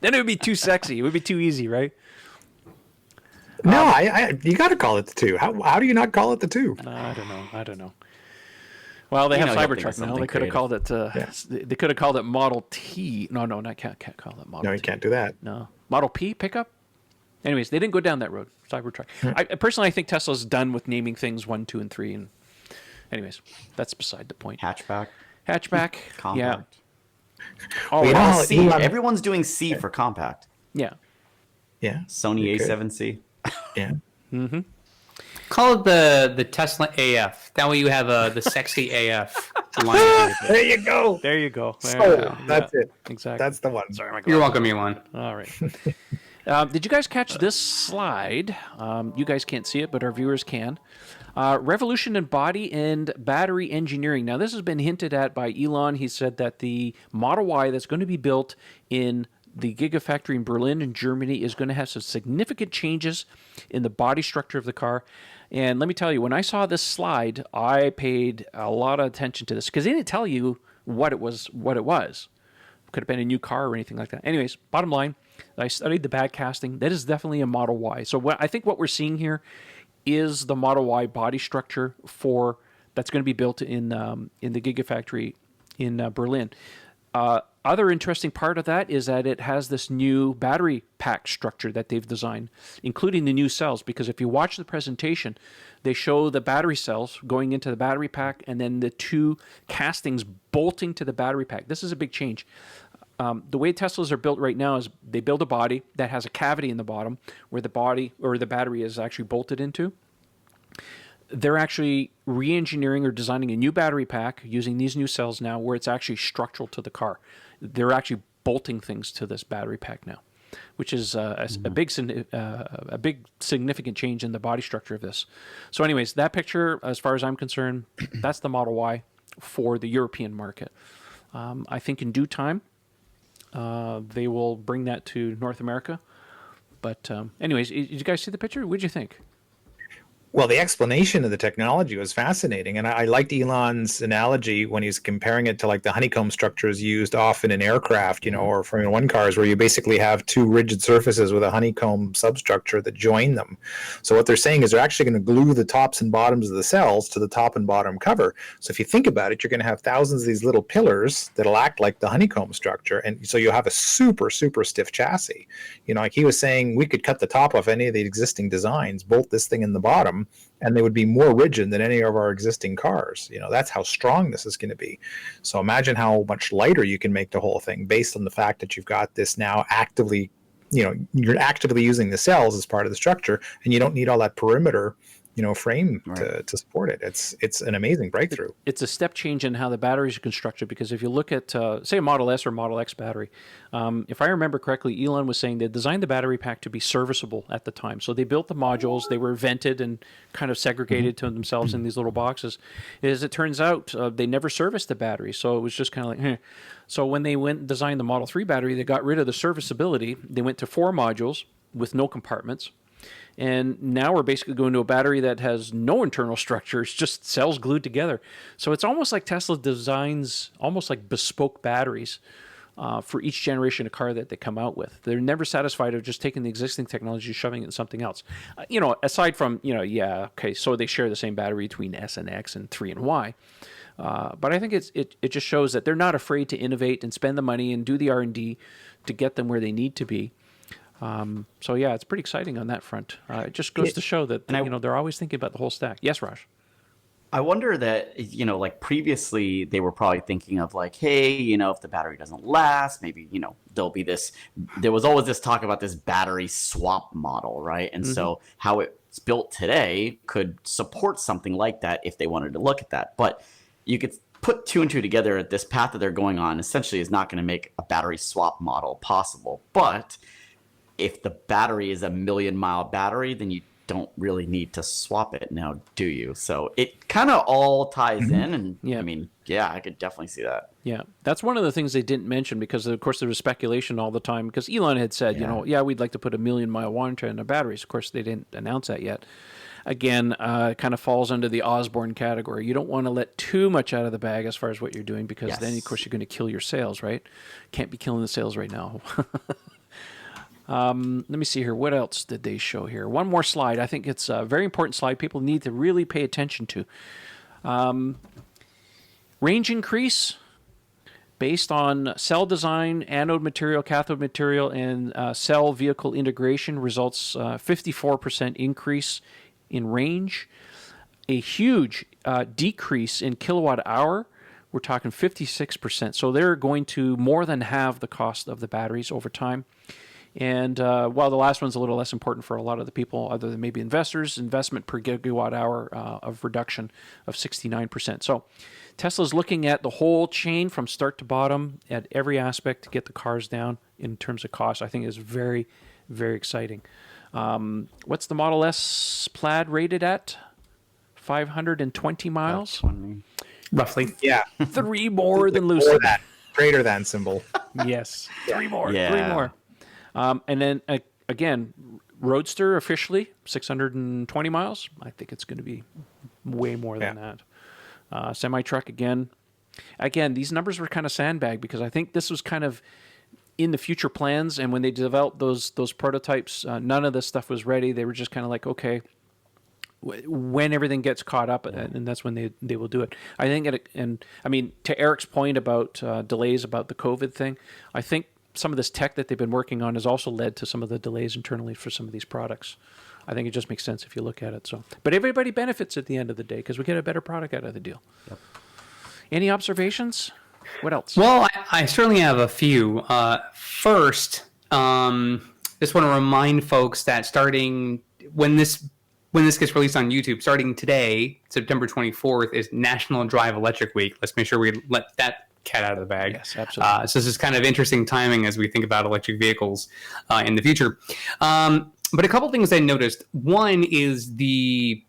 A: Then it would be too sexy. It would be too easy, right?
B: No, you got to call it the 2. How do you not call it the 2?
A: I don't know. Well, they have
C: you have to
A: Cybertruck
C: think
A: now.
C: of
A: They could have called it.
B: Yes.
A: They could have called it Model T. No, can't call it Model T.
B: No, you can't do that.
A: No, Model P pickup. Anyways, they didn't go down that road. Cybertruck. I personally, I think Tesla's done with naming things 1, 2, and 3. And anyways, that's beside the point.
C: Hatchback.
A: Compact. Yeah.
B: Well, you
C: Oh,
B: know,
C: C.
B: Elon-
C: Everyone's doing C for compact.
A: Yeah.
B: Yeah.
C: Sony
B: You could.
C: A7C.
B: Yeah.
D: Call it the Tesla AF. That way you have the sexy AF line underneath it.
B: There you go.
A: There you go.
B: So that's it.
A: Exactly.
B: That's the one.
A: Sorry, my
D: You're
A: glasses.
D: welcome, Elon.
A: All right. Did you guys catch this slide? You guys can't see it, but our viewers can. Revolution in body and battery engineering. Now, this has been hinted at by Elon. He said that the Model Y that's going to be built in the Gigafactory in Berlin in Germany is going to have some significant changes in the body structure of the car. And let me tell you, when I saw this slide, I paid a lot of attention to this, because they didn't tell you what it was. Could have been a new car or anything like that. Anyways, bottom line, I studied the back casting. That is definitely a Model Y. So I think what we're seeing here is the Model Y body structure that's going to be built in the Gigafactory in Berlin. Other interesting part of that is that it has this new battery pack structure that they've designed, including the new cells. Because if you watch the presentation, they show the battery cells going into the battery pack, and then the 2 castings bolting to the battery pack. This is a big change. The way Teslas are built right now is they build a body that has a cavity in the bottom where the body or the battery is actually bolted into. They're actually re-engineering or designing a new battery pack using these new cells now, where it's actually structural to the car. They're actually bolting things to this battery pack now, which is a big significant change in the body structure of this. So anyways, that picture, as far as I'm concerned, that's the Model Y for the European market. I think in due time, they will bring that to North America. But anyways, did you guys see the picture? What did you think?
B: Well, the explanation of the technology was fascinating, and I liked Elon's analogy when he's comparing it to like the honeycomb structures used often in aircraft, or Formula One cars, where you basically have 2 rigid surfaces with a honeycomb substructure that join them. So what they're saying is they're actually going to glue the tops and bottoms of the cells to the top and bottom cover. So if you think about it, you're going to have thousands of these little pillars that'll act like the honeycomb structure, and so you'll have a super, super stiff chassis. Like he was saying, we could cut the top off any of the existing designs, bolt this thing in the bottom, and they would be more rigid than any of our existing cars. That's how strong this is going to be. So imagine how much lighter you can make the whole thing based on the fact that you've got this now actively, you're actively using the cells as part of the structure, and you don't need all that perimeter frame to support it. It's an amazing breakthrough.
A: It's a step change in how the batteries are constructed, because if you look at, say, a Model S or Model X battery, if I remember correctly, Elon was saying they designed the battery pack to be serviceable at the time. So they built the modules, they were vented and kind of segregated to themselves in these little boxes. As it turns out, they never serviced the battery, so it was just kind of like, So when they went and designed the Model 3 battery, they got rid of the serviceability. They went to 4 modules with no compartments. And now we're basically going to a battery that has no internal structure. It's just cells glued together. So it's almost like Tesla designs almost like bespoke batteries for each generation of car that they come out with. They're never satisfied of just taking the existing technology and shoving it in something else. Aside from, so they share the same battery between S and X and 3 and Y. But I think it just shows that they're not afraid to innovate and spend the money and do the R&D to get them where they need to be. So yeah, it's pretty exciting on that front. It just goes to show that they're always thinking about the whole stack. Yes, Raj.
C: I wonder that, like previously they were probably thinking of like, hey, if the battery doesn't last, maybe, there'll be there was always this talk about this battery swap model, right? And so how it that's built today could support something like that if they wanted to look at that. But you could put two and two together. This path that they're going on essentially is not going to make a battery swap model possible. But if the battery is a 1,000,000-mile battery, then you don't really need to swap it now, do you? So it kind of all ties in, and
A: Yeah.
C: I mean, yeah, I could definitely see that.
A: Yeah, that's one of the things they didn't mention because, of course, there was speculation all the time because Elon had said, we'd like to put a 1,000,000-mile warranty on the batteries. Of course, they didn't announce that yet. Again, kind of falls under the Osborne category. You don't want to let too much out of the bag as far as what you're doing because then, of course, you're going to kill your sales, right? Can't be killing the sales right now. Let me see here. What else did they show here? One more slide. I think it's a very important slide people need to really pay attention to. Range increase based on cell design, anode material, cathode material, and cell vehicle integration results 54% increase in range. A huge decrease in kilowatt hour. We're talking 56%. So they're going to more than halve the cost of the batteries over time. And while the last one's a little less important for a lot of the people, other than maybe investors, investment per gigawatt hour of reduction of 69%. So Tesla's looking at the whole chain from start to bottom at every aspect to get the cars down in terms of cost. I think is very, very exciting. What's the Model S Plaid rated at? 520 miles?
D: Roughly.
B: Yeah.
A: 3 more than
B: Or
A: Lucid.
B: that greater than symbol.
A: Yes. 3 more.
C: Yeah.
A: 3 more. And then, again, Roadster officially, 620 miles. I think it's going to be way more than that. Semi-truck, again, these numbers were kind of sandbagged because I think this was kind of in the future plans. And when they developed those prototypes, none of this stuff was ready. They were just kind of like, okay, when everything gets caught up, and that's when they will do it. I think, to Eric's point about delays about the COVID thing, I think some of this tech that they've been working on has also led to some of the delays internally for some of these products. I think it just makes sense if you look at it. So, but everybody benefits at the end of the day because we get a better product out of the deal. Yep. Any observations? What else?
D: Well, I certainly have a few. First, just want to remind folks that starting when this gets released on YouTube, starting today, September 24th, is National Drive Electric Week. Let's make sure we let that cat out of the bag.
A: Yes, absolutely.
D: So this is kind of interesting timing as we think about electric vehicles in the future. But a couple things I noticed. One is the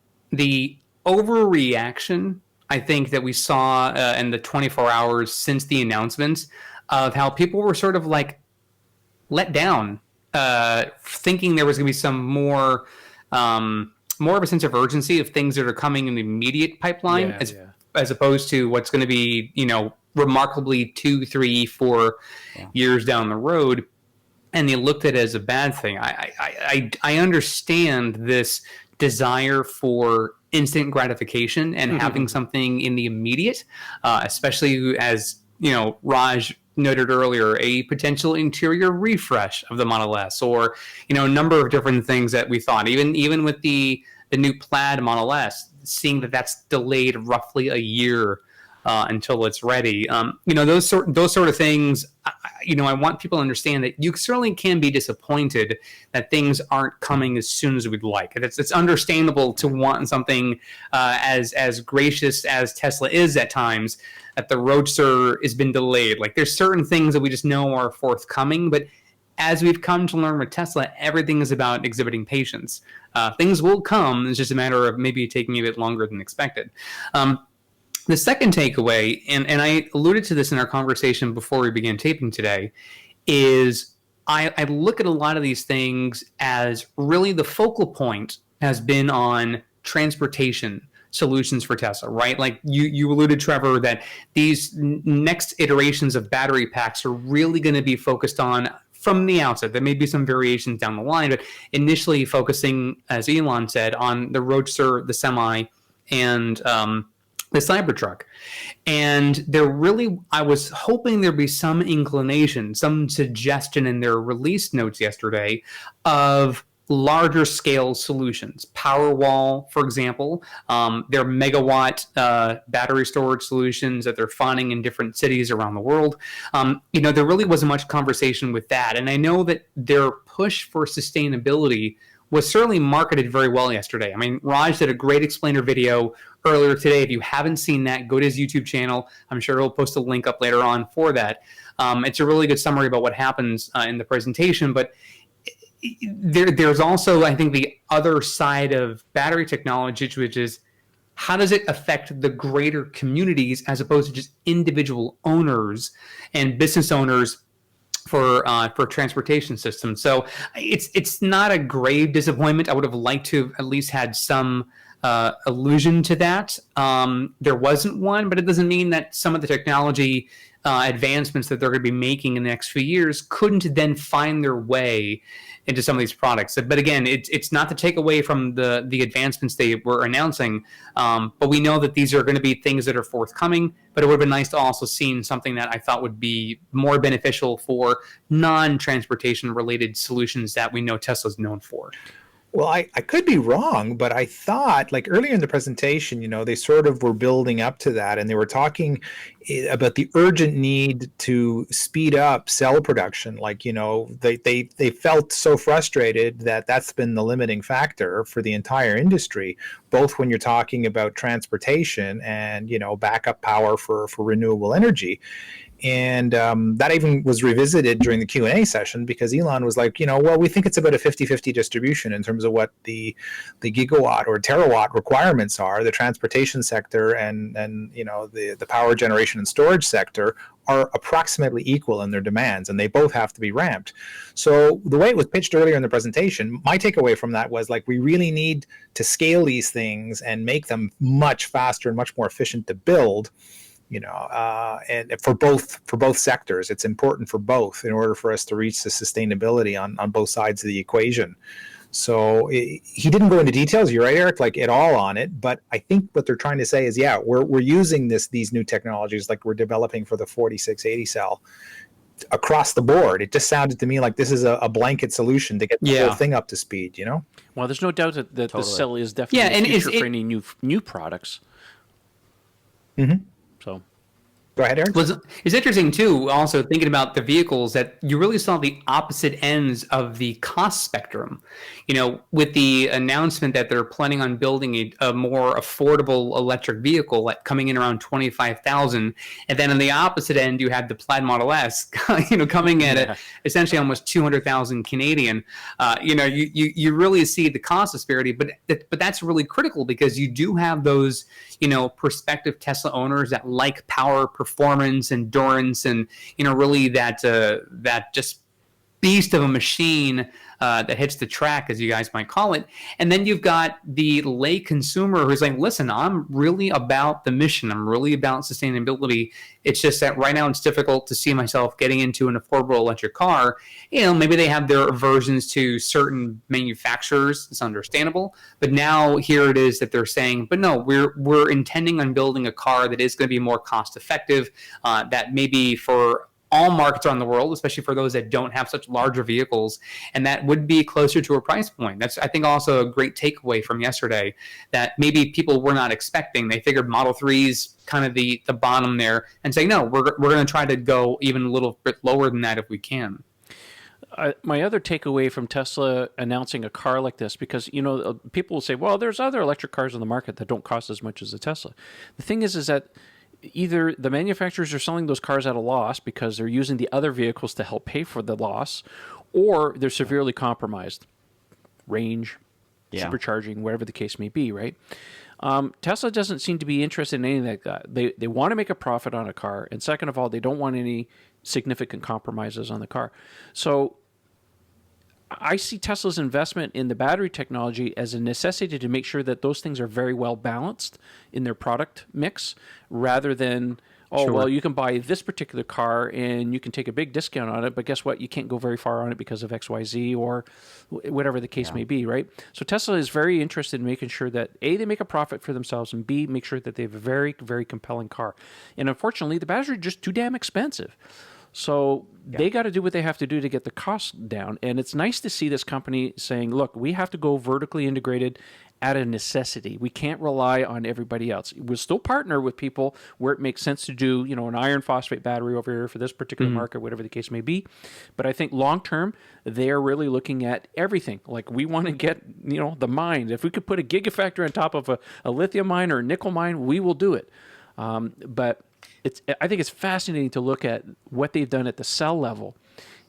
D: overreaction, I think, that we saw in the 24 hours since the announcements of how people were sort of like let down, thinking there was going to be some more of a sense of urgency of things that are coming in the immediate pipeline as opposed to what's going to be, remarkably 2, 3, 4 years down the road, and they looked at it as a bad thing. I understand this desire for instant gratification and having something in the immediate, especially as Raj noted earlier, a potential interior refresh of the Model S, or a number of different things that we thought, even with the new Plaid Model S, seeing that that's delayed roughly a year until it's ready. Those sort of things. I want people to understand that you certainly can be disappointed that things aren't coming as soon as we'd like. It's understandable to want something as gracious as Tesla is at times, that the Roadster has been delayed. Like, there's certain things that we just know are forthcoming, but as we've come to learn with Tesla, everything is about exhibiting patience. Things will come. It's just a matter of maybe taking a bit longer than expected. The second takeaway, and I alluded to this in our conversation before we began taping today, is I look at a lot of these things as really the focal point has been on transportation solutions for Tesla, right? Like you alluded, Trevor, that these next iterations of battery packs are really going to be focused on, from the outset, there may be some variations down the line, but initially focusing, as Elon said, on the Roadster, the Semi, and the Cybertruck. And I was hoping there'd be some inclination, some suggestion in their release notes yesterday of larger scale solutions. Powerwall, for example, their megawatt battery storage solutions that they're finding in different cities around the world. There really wasn't much conversation with that. And I know that their push for sustainability was certainly marketed very well yesterday. I mean, Raj did a great explainer video earlier today. If you haven't seen that, go to his YouTube channel. I'm sure he'll post a link up later on for that. It's a really good summary about what happens in the presentation, but there's also, I think, the other side of battery technology, which is how does it affect the greater communities as opposed to just individual owners and business owners for transportation systems. So it's not a grave disappointment. I would have liked to have at least had some allusion to that. There wasn't one, but it doesn't mean that some of the technology advancements that they're going to be making in the next few years couldn't then find their way into some of these products. But again, it's not to take away from the advancements they were announcing, but we know that these are going to be things that are forthcoming, but it would have been nice to also see something that I thought would be more beneficial for non-transportation related solutions that we know Tesla's known for.
B: Well, I could be wrong, but I thought, like earlier in the presentation, they sort of were building up to that, and they were talking about the urgent need to speed up cell production. Like, they felt so frustrated that that's been the limiting factor for the entire industry, both when you're talking about transportation and, backup power for renewable energy. And that even was revisited during the Q&A session, because Elon was like, well, we think it's about a 50-50 distribution in terms of what the gigawatt or terawatt requirements are. The transportation sector and the power generation and storage sector are approximately equal in their demands, and they both have to be ramped. So the way it was pitched earlier in the presentation, my takeaway from that was, like, we really need to scale these things and make them much faster and much more efficient to build. And for both sectors, it's important for both in order for us to reach the sustainability on both sides of the equation. So he didn't go into details, you're right, Eric, like at all on it. But I think what they're trying to say is, yeah, we're using these new technologies, like we're developing for the 4680 cell, across the board. It just sounded to me like this is a blanket solution to get the whole thing up to speed.
A: Well, there's no doubt that
C: Totally.
A: the cell is definitely the future for any new products.
B: Mm-hmm.
A: So,
B: go ahead, Eric.
D: It's interesting, too, also thinking about the vehicles, that you really saw the opposite ends of the cost spectrum. With the announcement that they're planning on building a more affordable electric vehicle coming in around $25,000, and then on the opposite end, you had the Plaid Model S, coming at essentially almost $200,000 Canadian. You really see the cost disparity, but that's really critical, because you do have those prospective Tesla owners that like power, performance, endurance, and really that just beast of a machine that hits the track, as you guys might call it. And then you've got the lay consumer who's like, listen, I'm really about the mission. I'm really about sustainability. It's just that right now it's difficult to see myself getting into an affordable electric car. Maybe they have their aversions to certain manufacturers. It's understandable. But now here it is that they're saying, but no, we're intending on building a car that is going to be more cost effective, that maybe for all markets around the world, especially for those that don't have such larger vehicles, and that would be closer to a price point. That's, I think, also a great takeaway from yesterday, that maybe people were not expecting. They figured Model 3's kind of the bottom there, and say, no, we're going to try to go even a little bit lower than that if we can.
A: My other takeaway from Tesla announcing a car like this, because people will say, well, there's other electric cars on the market that don't cost as much as a Tesla. The thing is that either the manufacturers are selling those cars at a loss because they're using the other vehicles to help pay for the loss, or they're severely compromised. Range, supercharging, whatever the case may be, right? Tesla doesn't seem to be interested in anything like that. They want to make a profit on a car, and second of all, they don't want any significant compromises on the car. So I see Tesla's investment in the battery technology as a necessity to make sure that those things are very well balanced in their product mix, rather than, well, you can buy this particular car and you can take a big discount on it, but guess what? You can't go very far on it because of XYZ or whatever the case may be, right? So Tesla is very interested in making sure that, A, they make a profit for themselves, and B, make sure that they have a very, very compelling car. And unfortunately, the batteries are just too damn expensive. So they got to do what they have to do to get the cost down. And it's nice to see this company saying, look, we have to go vertically integrated out of necessity. We can't rely on everybody else. We'll still partner with people where it makes sense to do, an iron phosphate battery over here for this particular market, whatever the case may be. But I think long term, they're really looking at everything. Like, we want to get, the mine. If we could put a gigafactory on top of a lithium mine or a nickel mine, we will do it. But I think it's fascinating to look at what they've done at the cell level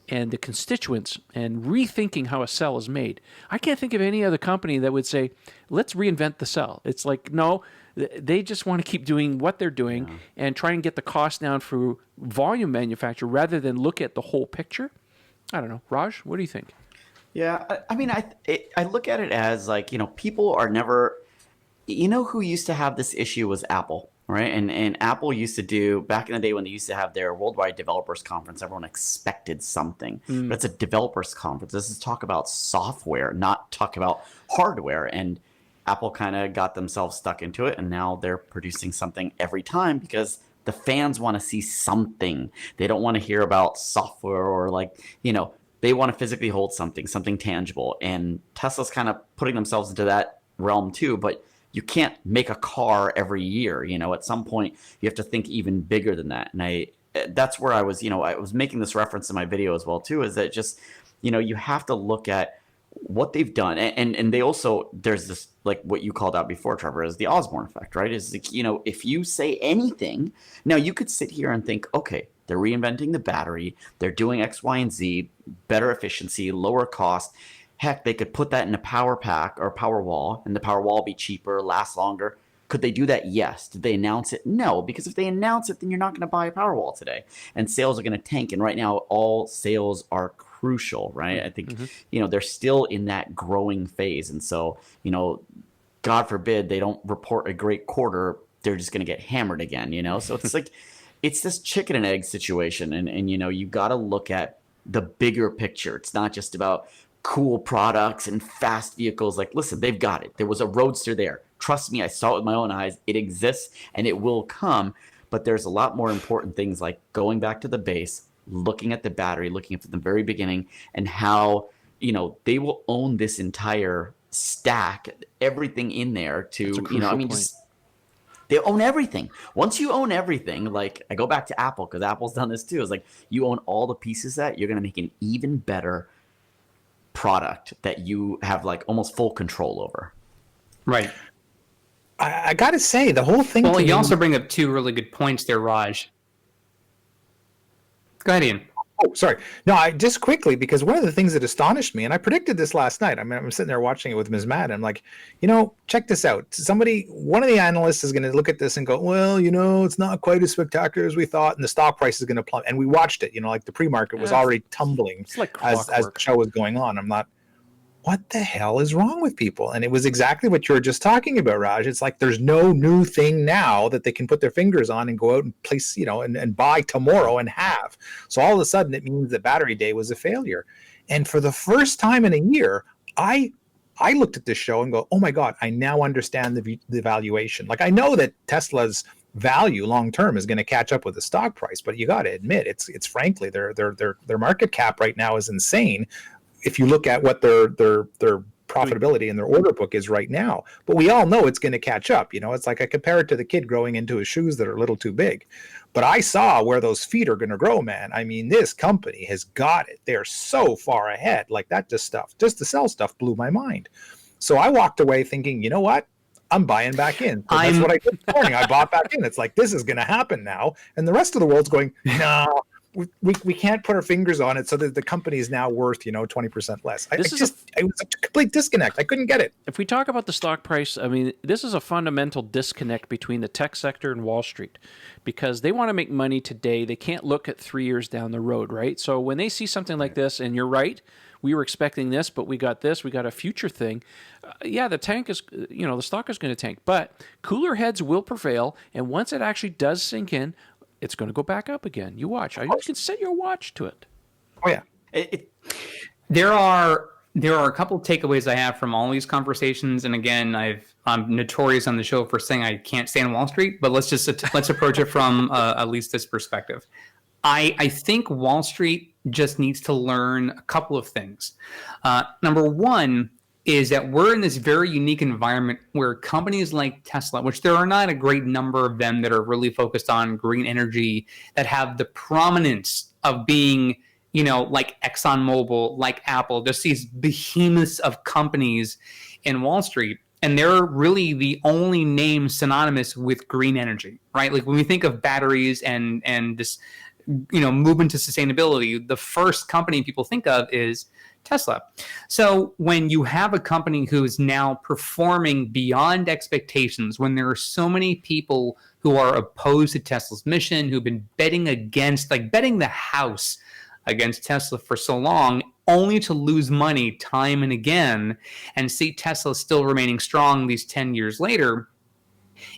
A: and the constituents and rethinking how a cell is made. I can't think of any other company that would say, let's reinvent the cell. It's like, no, they just want to keep doing what they're doing and try and get the cost down through volume manufacture rather than look at the whole picture. I don't know. Raj, what do you think?
C: Yeah, I mean, I look at it as like, people are never, who used to have this issue was Apple. Right. And Apple used to do back in the day when they used to have their worldwide developers conference, everyone expected something. But it's a developers conference. This is talk about software, not talk about hardware. And Apple kind of got themselves stuck into it. And now they're producing something every time because the fans want to see something. They don't want to hear about software or they want to physically hold something tangible. And Tesla's kind of putting themselves into that realm too. But you can't make a car every year. At some point you have to think even bigger than that. And that's where I was, I was making this reference in my video as well too, is that just, you have to look at what they've done. And they also, there's this, like what you called out before, Trevor, is the Osborne effect, right? Is like, if you say anything, now you could sit here and think, okay, they're reinventing the battery. They're doing X, Y, and Z, better efficiency, lower cost. Heck, they could put that in a power pack or power wall, and the power wall be cheaper, last longer. Could they do that? Yes. Did they announce it? No, because if they announce it, then you're not going to buy a power wall today, and sales are going to tank. And right now, all sales are crucial, right? I think they're still in that growing phase, and so God forbid they don't report a great quarter, they're just going to get hammered again. So it's like it's this chicken and egg situation, and you got to look at the bigger picture. It's not just about cool products and fast vehicles. Like, listen, they've got it. There was a Roadster there. Trust me, I saw it with my own eyes. It exists and it will come. But there's a lot more important things like going back to the base, looking at the battery, looking at the very beginning, and how, they will own this entire stack, everything in there to, just they own everything. Once you own everything, like I go back to Apple because Apple's done this too. It's like you own all the pieces that you're going to make an even better product that you have like almost full control over.
D: Right.
B: I got to say, the whole thing.
D: Well, you also bring up two really good points there, Raj. Go ahead, Ian.
B: Oh, sorry. No, I just quickly, because one of the things that astonished me, and I predicted this last night. I mean, I'm sitting there watching it with Ms. Matt. And I'm like, check this out. One of the analysts is going to look at this and go, well, it's not quite as spectacular as we thought. And the stock price is going to plummet. And we watched it, like the pre-market was already tumbling as the show was going on. I'm not, what the hell is wrong with people? And it was exactly what you were just talking about, Raj. It's like there's no new thing now that they can put their fingers on and go out and place, and buy tomorrow and have. So all of a sudden it means that Battery Day was a failure. And for the first time in a year, I looked at this show and go, oh my God, I now understand the valuation. Like, I know that Tesla's value long term is going to catch up with the stock price, but you got to admit it's frankly their market cap right now is insane. If you look at what their profitability in their order book is right now, but we all know it's going to catch up. It's like I compare it to the kid growing into his shoes that are a little too big, but I saw where those feet are going to grow, man. I mean, this company has got it. They're so far ahead. Like that, just the cell stuff blew my mind. So I walked away thinking, you know what? I'm buying back in. That's what I did this morning. I bought back in. It's like, this is going to happen now. And the rest of the world's going, no. We can't put our fingers on it, so that the company is now worth 20% less. It was a complete disconnect. I couldn't get it.
A: If we talk about the stock price, I mean, this is a fundamental disconnect between the tech sector and Wall Street, because they want to make money today. They can't look at 3 years down the road, right? So when they see something like this, and you're right, we were expecting this, but we got this, we got a future thing. The tank is, the stock is going to tank, but cooler heads will prevail, and once it actually does sink in, it's going to go back up again. You watch. You can set your watch to it.
B: Oh yeah.
D: There are a couple of takeaways I have from all these conversations, and again, I'm notorious on the show for saying I can't stand Wall Street, but let's approach it from at least this perspective. I think Wall Street just needs to learn a couple of things. Number one, is that we're in this very unique environment where companies like Tesla, which there are not a great number of them that are really focused on green energy, that have the prominence of being, like ExxonMobil, like Apple, just these behemoths of companies in Wall Street. And they're really the only name synonymous with green energy, right? Like when we think of batteries and this, movement to sustainability, the first company people think of is Tesla. So when you have a company who is now performing beyond expectations, when there are so many people who are opposed to Tesla's mission, who've been betting the house against Tesla for so long, only to lose money time and again, and see Tesla still remaining strong these 10 years later,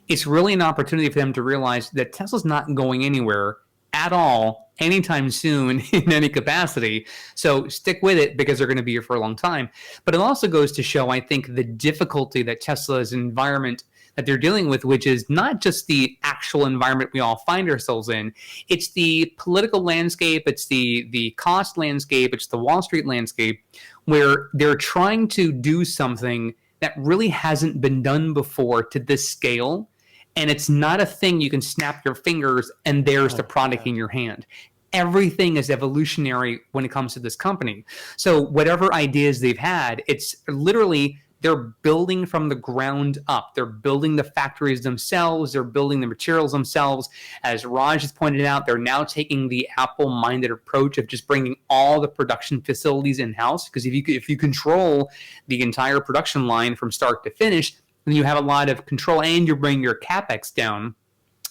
D: it's really an opportunity for them to realize that Tesla's not going anywhere at all anytime soon in any capacity. So stick with it because they're going to be here for a long time. But it also goes to show, I think, the difficulty that Tesla's environment that they're dealing with, which is not just the actual environment we all find ourselves in. It's the political landscape, it's the cost landscape, it's the Wall Street landscape, where they're trying to do something that really hasn't been done before to this scale. And it's not a thing you can snap your fingers and there's the product in your hand. Everything is evolutionary when it comes to this company. So whatever ideas they've had, it's literally they're building from the ground up. They're building the factories themselves. They're building the materials themselves. As Raj has pointed out, they're now taking the Apple-minded approach of just bringing all the production facilities in-house. Because if you control the entire production line from start to finish, then you have a lot of control, and you're bringing your capex down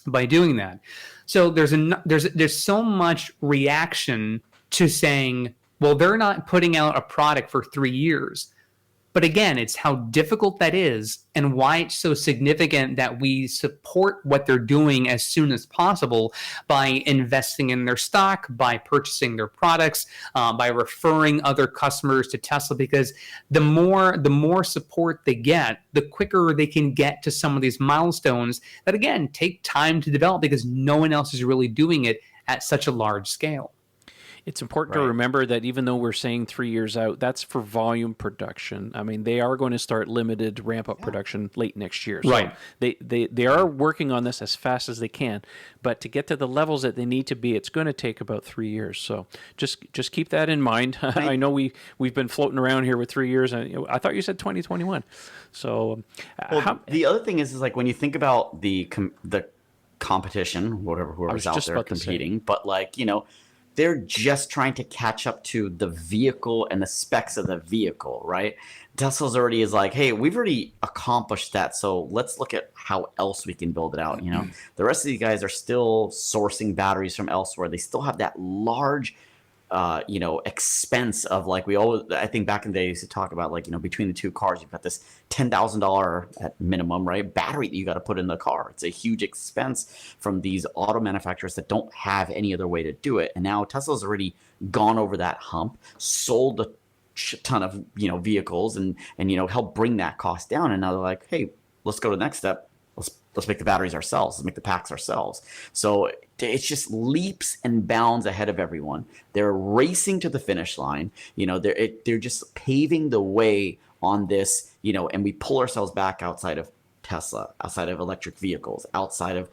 D: by doing that. So there's so much reaction to saying, well, they're not putting out a product for 3 years. But again, it's how difficult that is and why it's so significant that we support what they're doing as soon as possible by investing in their stock, by purchasing their products, by referring other customers to Tesla, because the more support they get, the quicker they can get to some of these milestones that, again, take time to develop because no one else is really doing it at such a large scale.
A: It's important to remember that even though we're saying 3 years out, that's for volume production. I mean, they are going to start limited ramp-up production late next year. So
D: right.
A: They are working on this as fast as they can. But to get to the levels that they need to be, it's going to take about 3 years. So just keep that in mind. I know we've been floating around here with 3 years. I thought you said 2021. So
C: the other thing is like when you think about the competition, whoever's out there competing, but they're just trying to catch up to the vehicle and the specs of the vehicle, right? Tesla's already is like, hey, we've already accomplished that, so let's look at how else we can build it out, The rest of these guys are still sourcing batteries from elsewhere. They still have that large expense of I think back in the day used to talk about between the two cars, you've got this $10,000 at minimum, right, battery that you got to put in the car. It's a huge expense from these auto manufacturers that don't have any other way to do it. And now Tesla's already gone over that hump, sold a ton of vehicles and helped bring that cost down. And now they're like, hey, let's go to the next step. Let's make the batteries ourselves. Let's make the packs ourselves. So it's just leaps and bounds ahead of everyone. They're racing to the finish line. They're just paving the way on this. And we pull ourselves back outside of Tesla, outside of electric vehicles, outside of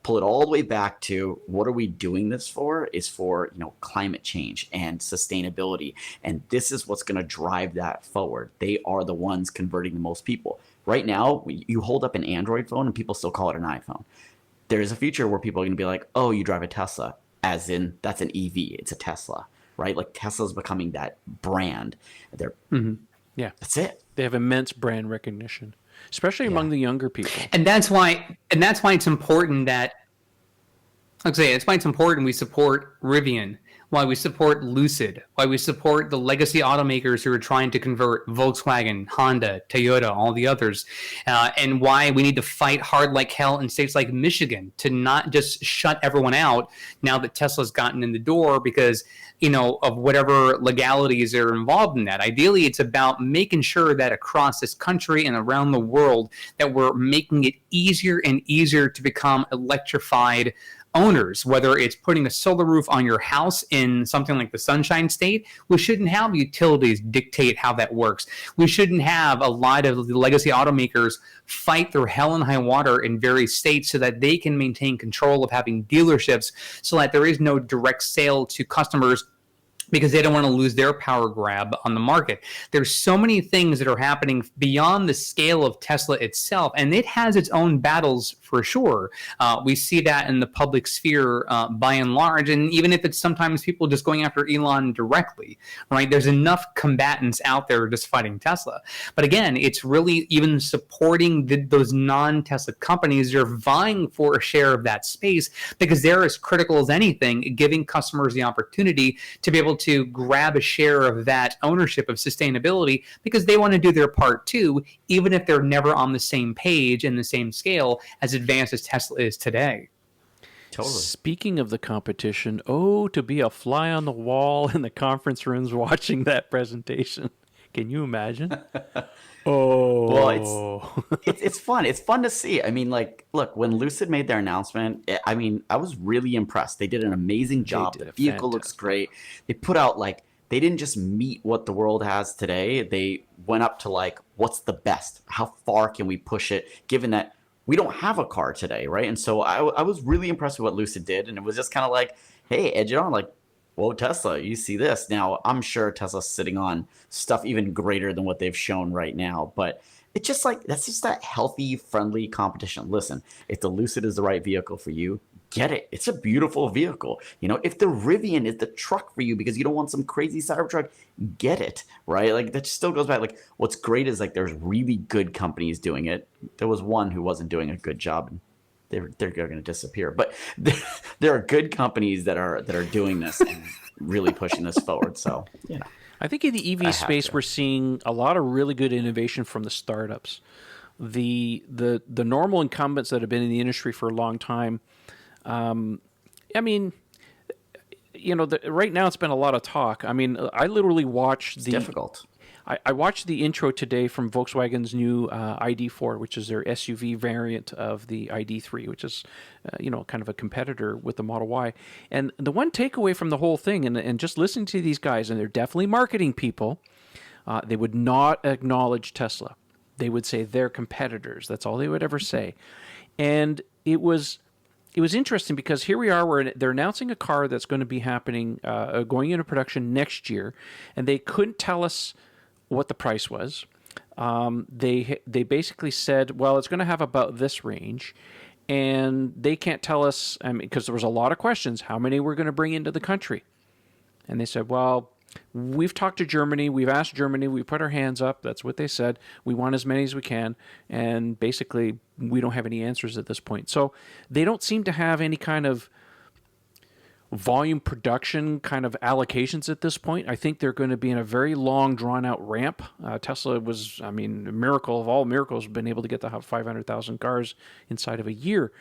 C: pull it all the way back to what are we doing this for? Is for climate change and sustainability. And this is what's going to drive that forward. They are the ones converting the most people. Right now, you hold up an Android phone and people still call it an iPhone. There's a future where people are going to be like, oh, you drive a Tesla, as in that's an EV. It's a Tesla, right? Like Tesla's becoming that brand. They're
A: Yeah,
C: that's it.
A: They have immense brand recognition, especially among the younger people.
D: And that's why it's important that, it's why it's important we support Rivian, why we support Lucid, why we support the legacy automakers who are trying to convert Volkswagen, Honda, Toyota, all the others, and why we need to fight hard like hell in states like Michigan to not just shut everyone out now that Tesla's gotten in the door because, of whatever legalities are involved in that. Ideally, it's about making sure that across this country and around the world that we're making it easier and easier to become electrified owners, whether it's putting a solar roof on your house in something like the Sunshine State, we shouldn't have utilities dictate how that works. We shouldn't have a lot of the legacy automakers fight through hell and high water in various states so that they can maintain control of having dealerships so that there is no direct sale to customers because they don't want to lose their power grab on the market. There's so many things that are happening beyond the scale of Tesla itself, and it has its own battles for sure. We see that in the public sphere by and large, and even if it's sometimes people just going after Elon directly, right? There's enough combatants out there just fighting Tesla. But again, it's really even supporting those non-Tesla companies that are vying for a share of that space because they're as critical as anything, giving customers the opportunity to be able to grab a share of that ownership of sustainability because they want to do their part too, even if they're never on the same page and the same scale as advanced as Tesla is today.
C: Totally.
A: Speaking of the competition, to be a fly on the wall in the conference rooms watching that presentation. Can you imagine?
C: Well, it's fun. It's fun to see. I mean, like, look, when Lucid made their announcement, I mean, I was really impressed. They did an amazing job. The vehicle looks great. They put out, like, they didn't just meet what the world has today. They went up to, like, what's the best? How far can we push it, given that we don't have a car today, right? And so I was really impressed with what Lucid did. And it was just kind of like, hey, edge it on, like, whoa, Tesla, you see this. Now, I'm sure Tesla's sitting on stuff even greater than what they've shown right now. But it's just like, that's just that healthy, friendly competition. Listen, if the Lucid is the right vehicle for you, get it. It's a beautiful vehicle. You know, if the Rivian is the truck for you because you don't want some crazy Cybertruck, get it, right? Like, that still goes back. Like, what's great is, like, there's really good companies doing it. There was one who wasn't doing a good job, and they're going to disappear. But there are good companies that are doing this and really pushing this forward. So, you know,
A: I think in the EV space, we're seeing a lot of really good innovation from the startups. The normal incumbents that have been in the industry for a long time. I mean, you know, right now it's been a lot of talk. I mean, I literally watched
C: difficult.
A: I watched the intro today from Volkswagen's new ID4, which is their SUV variant of the ID3, which is, you know, kind of a competitor with the Model Y. And the one takeaway from the whole thing, and just listening to these guys, and they're definitely marketing people, they would not acknowledge Tesla. They would say they're competitors. That's all they would ever say. And it was interesting because here we are, they're announcing a car that's going to be happening, going into production next year, and they couldn't tell us what the price was. They basically said, well, it's going to have about this range, and they can't tell us, I mean, because there was a lot of questions, how many we're going to bring into the country. And they said, well, we've talked to Germany, we've asked Germany, we put our hands up, that's what they said, we want as many as we can, and basically we don't have any answers at this point. So they don't seem to have any kind of volume production kind of allocations at this point. I think they're going to be in a very long, drawn-out ramp. Tesla was, I mean, a miracle of all miracles, been able to get to have 500,000 cars inside of a year.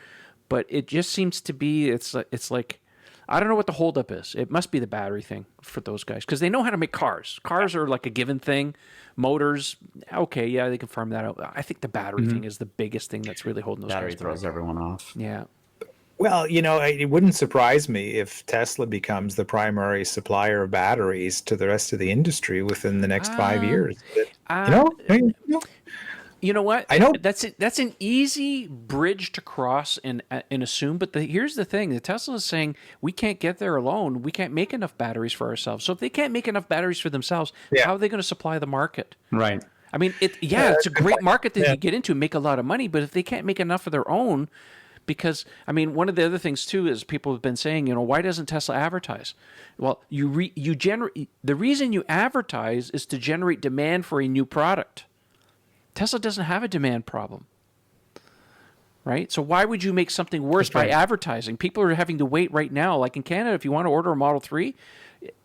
A: But it just seems to be, it's like, I don't know what the holdup is. It must be the battery thing for those guys, because they know how to make cars. Cars are like a given thing. Motors, okay, yeah, they can farm that out. I think the battery thing is the biggest thing that's really holding those
C: battery
A: guys
C: throws
A: back.
C: everyone off.
A: Yeah.
B: Well, you know, it wouldn't surprise me if Tesla becomes the primary supplier of batteries to the rest of the industry within the next 5 years.
A: You know what?
B: I know
A: that's an easy bridge to cross and assume. But here's the thing: the Tesla is saying we can't get there alone. We can't make enough batteries for ourselves. So if they can't make enough batteries for themselves, how are they going to supply the market?
D: Right.
A: I mean, it's a great market that you get into, make a lot of money. But if they can't make enough of their own, because, I mean, one of the other things, too, is people have been saying, you know, why doesn't Tesla advertise? Well, the reason you advertise is to generate demand for a new product. Tesla doesn't have a demand problem, right? So why would you make something worse by advertising? People are having to wait right now. Like in Canada, if you want to order a Model 3,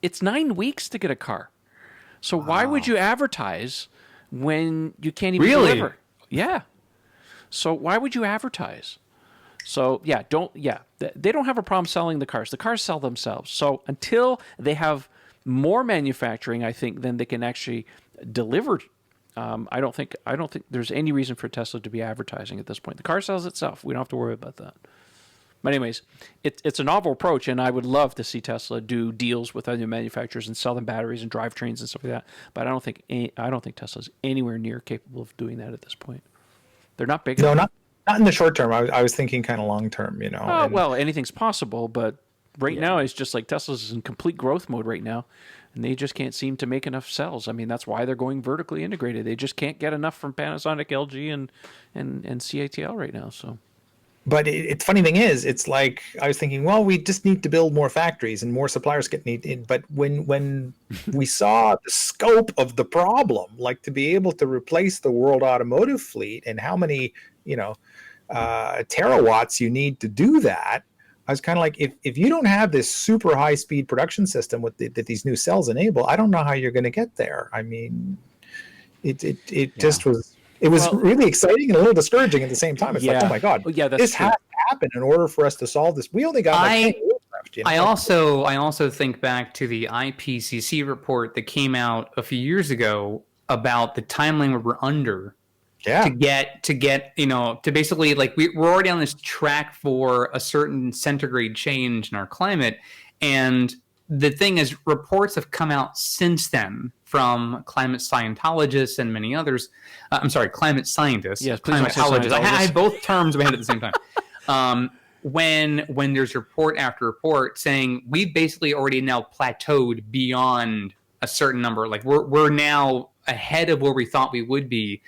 A: it's 9 weeks to get a car. So why would you advertise when you can't even deliver? Yeah. So why would you advertise? So they don't have a problem selling the cars. The cars sell themselves. So until they have more manufacturing, I think, then they can actually deliver. I don't think there's any reason for Tesla to be advertising at this point. The car sells itself. We don't have to worry about that. But anyways, it's a novel approach, and I would love to see Tesla do deals with other manufacturers and sell them batteries and drivetrains and stuff like that. But I don't think Tesla's anywhere near capable of doing that at this point. They're not big enough.
B: No, not in the short term. I was thinking kind of long term, you know.
A: Well, anything's possible, but right now it's just like Tesla's in complete growth mode right now, and they just can't seem to make enough cells. I mean, that's why they're going vertically integrated. They just can't get enough from Panasonic, LG, and CATL right now. So.
B: But it's funny thing is, it's like I was thinking, well, we just need to build more factories and more suppliers get needed. But when we saw the scope of the problem, like to be able to replace the world automotive fleet and how many, terawatts you need to do that, I was kind of like, if you don't have this super high speed production system that these new cells enable, I don't know how you're going to get there. I mean, it just was. It was really exciting and a little discouraging at the same time. It's like, oh my God, this has to happen in order for us to solve this. We only got like 10 years left.
D: I also think back to the IPCC report that came out a few years ago about the timeline we're under to get to basically, like, we're already on this track for a certain centigrade change in our climate. And the thing is, reports have come out since then from climate Scientologists and many others. Climate scientists.
A: Yes,
D: climatologists. I had both terms in my head at the same time. When there's report after report saying we've basically already now plateaued beyond a certain number, like we're now ahead of where we thought we would be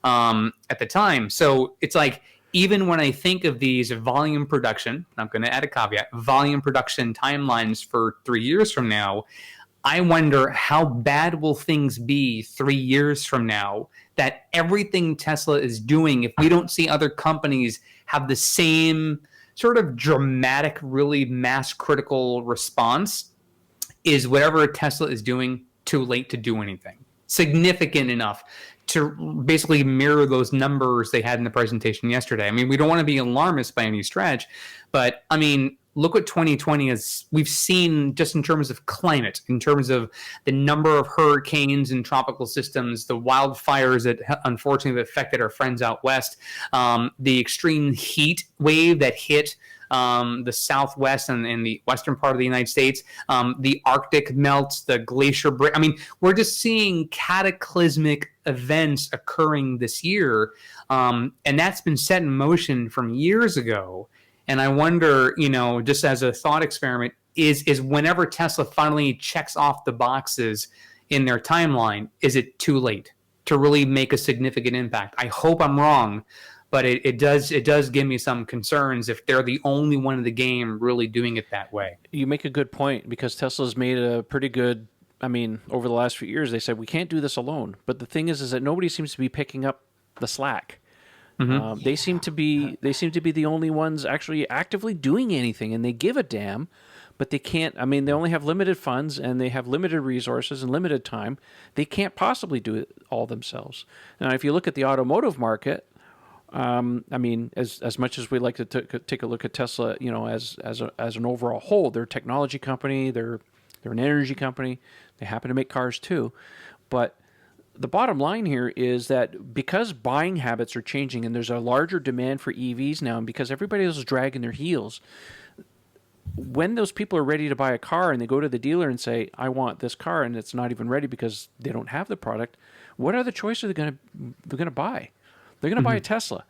D: at the time. So it's like, even when I think of these volume production, I'm going to add a caveat, volume production timelines for 3 years from now, I wonder how bad will things be 3 years from now that everything Tesla is doing, if we don't see other companies have the same sort of dramatic, really mass critical response, is whatever Tesla is doing too late to do anything significant enough to basically mirror those numbers they had in the presentation yesterday. I mean, we don't want to be alarmist by any stretch, but I mean, look what 2020 is. We've seen, just in terms of climate, in terms of the number of hurricanes and tropical systems, the wildfires that unfortunately affected our friends out west, the extreme heat wave that hit the southwest and the western part of the United States, the Arctic melts, the glacier break. I mean, we're just seeing cataclysmic events occurring this year, and that's been set in motion from years ago. And I wonder, just as a thought experiment, is whenever Tesla finally checks off the boxes in their timeline, is it too late to really make a significant impact? I hope I'm wrong, but it does give me some concerns if they're the only one in the game really doing it that way.
A: You make a good point, because Tesla's made a pretty good, over the last few years, they said we can't do this alone. But the thing is that nobody seems to be picking up the slack. Mm-hmm. They seem to be the only ones actually actively doing anything, and they give a damn, but they can't. They only have limited funds, and they have limited resources and limited time. They can't possibly do it all themselves. Now, if you look at the automotive market, as much as we like to take a look at Tesla, as an overall whole, they're a technology company, they're an energy company, they happen to make cars too, but the bottom line here is that because buying habits are changing and there's a larger demand for EVs now, and because everybody else is dragging their heels, when those people are ready to buy a car and they go to the dealer and say, I want this car, and it's not even ready because they don't have the product, what other choice are they going to buy? They're going to buy a Tesla.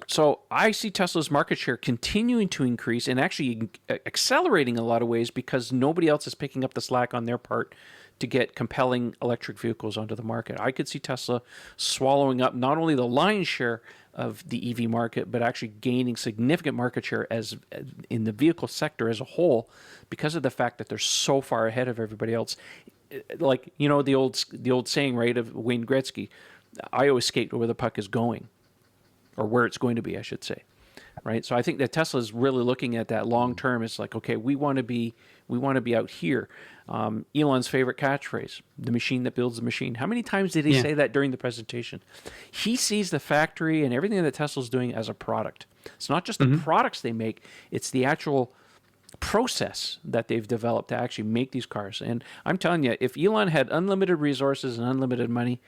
A: So I see Tesla's market share continuing to increase and actually accelerating in a lot of ways, because nobody else is picking up the slack on their part to get compelling electric vehicles onto the market. I could see Tesla swallowing up not only the lion's share of the EV market, but actually gaining significant market share as in the vehicle sector as a whole, because of the fact that they're so far ahead of everybody else. Like, the old saying, right, of Wayne Gretzky, I always skate where the puck is going, or where it's going to be, I should say. Right. So I think that Tesla is really looking at that long term. It's like, okay, we want to be out here. Elon's favorite catchphrase, the machine that builds the machine. How many times did he say that during the presentation? He sees the factory and everything that Tesla's doing as a product. It's not just the products they make, it's the actual process that they've developed to actually make these cars. And I'm telling you, if Elon had unlimited resources and unlimited money,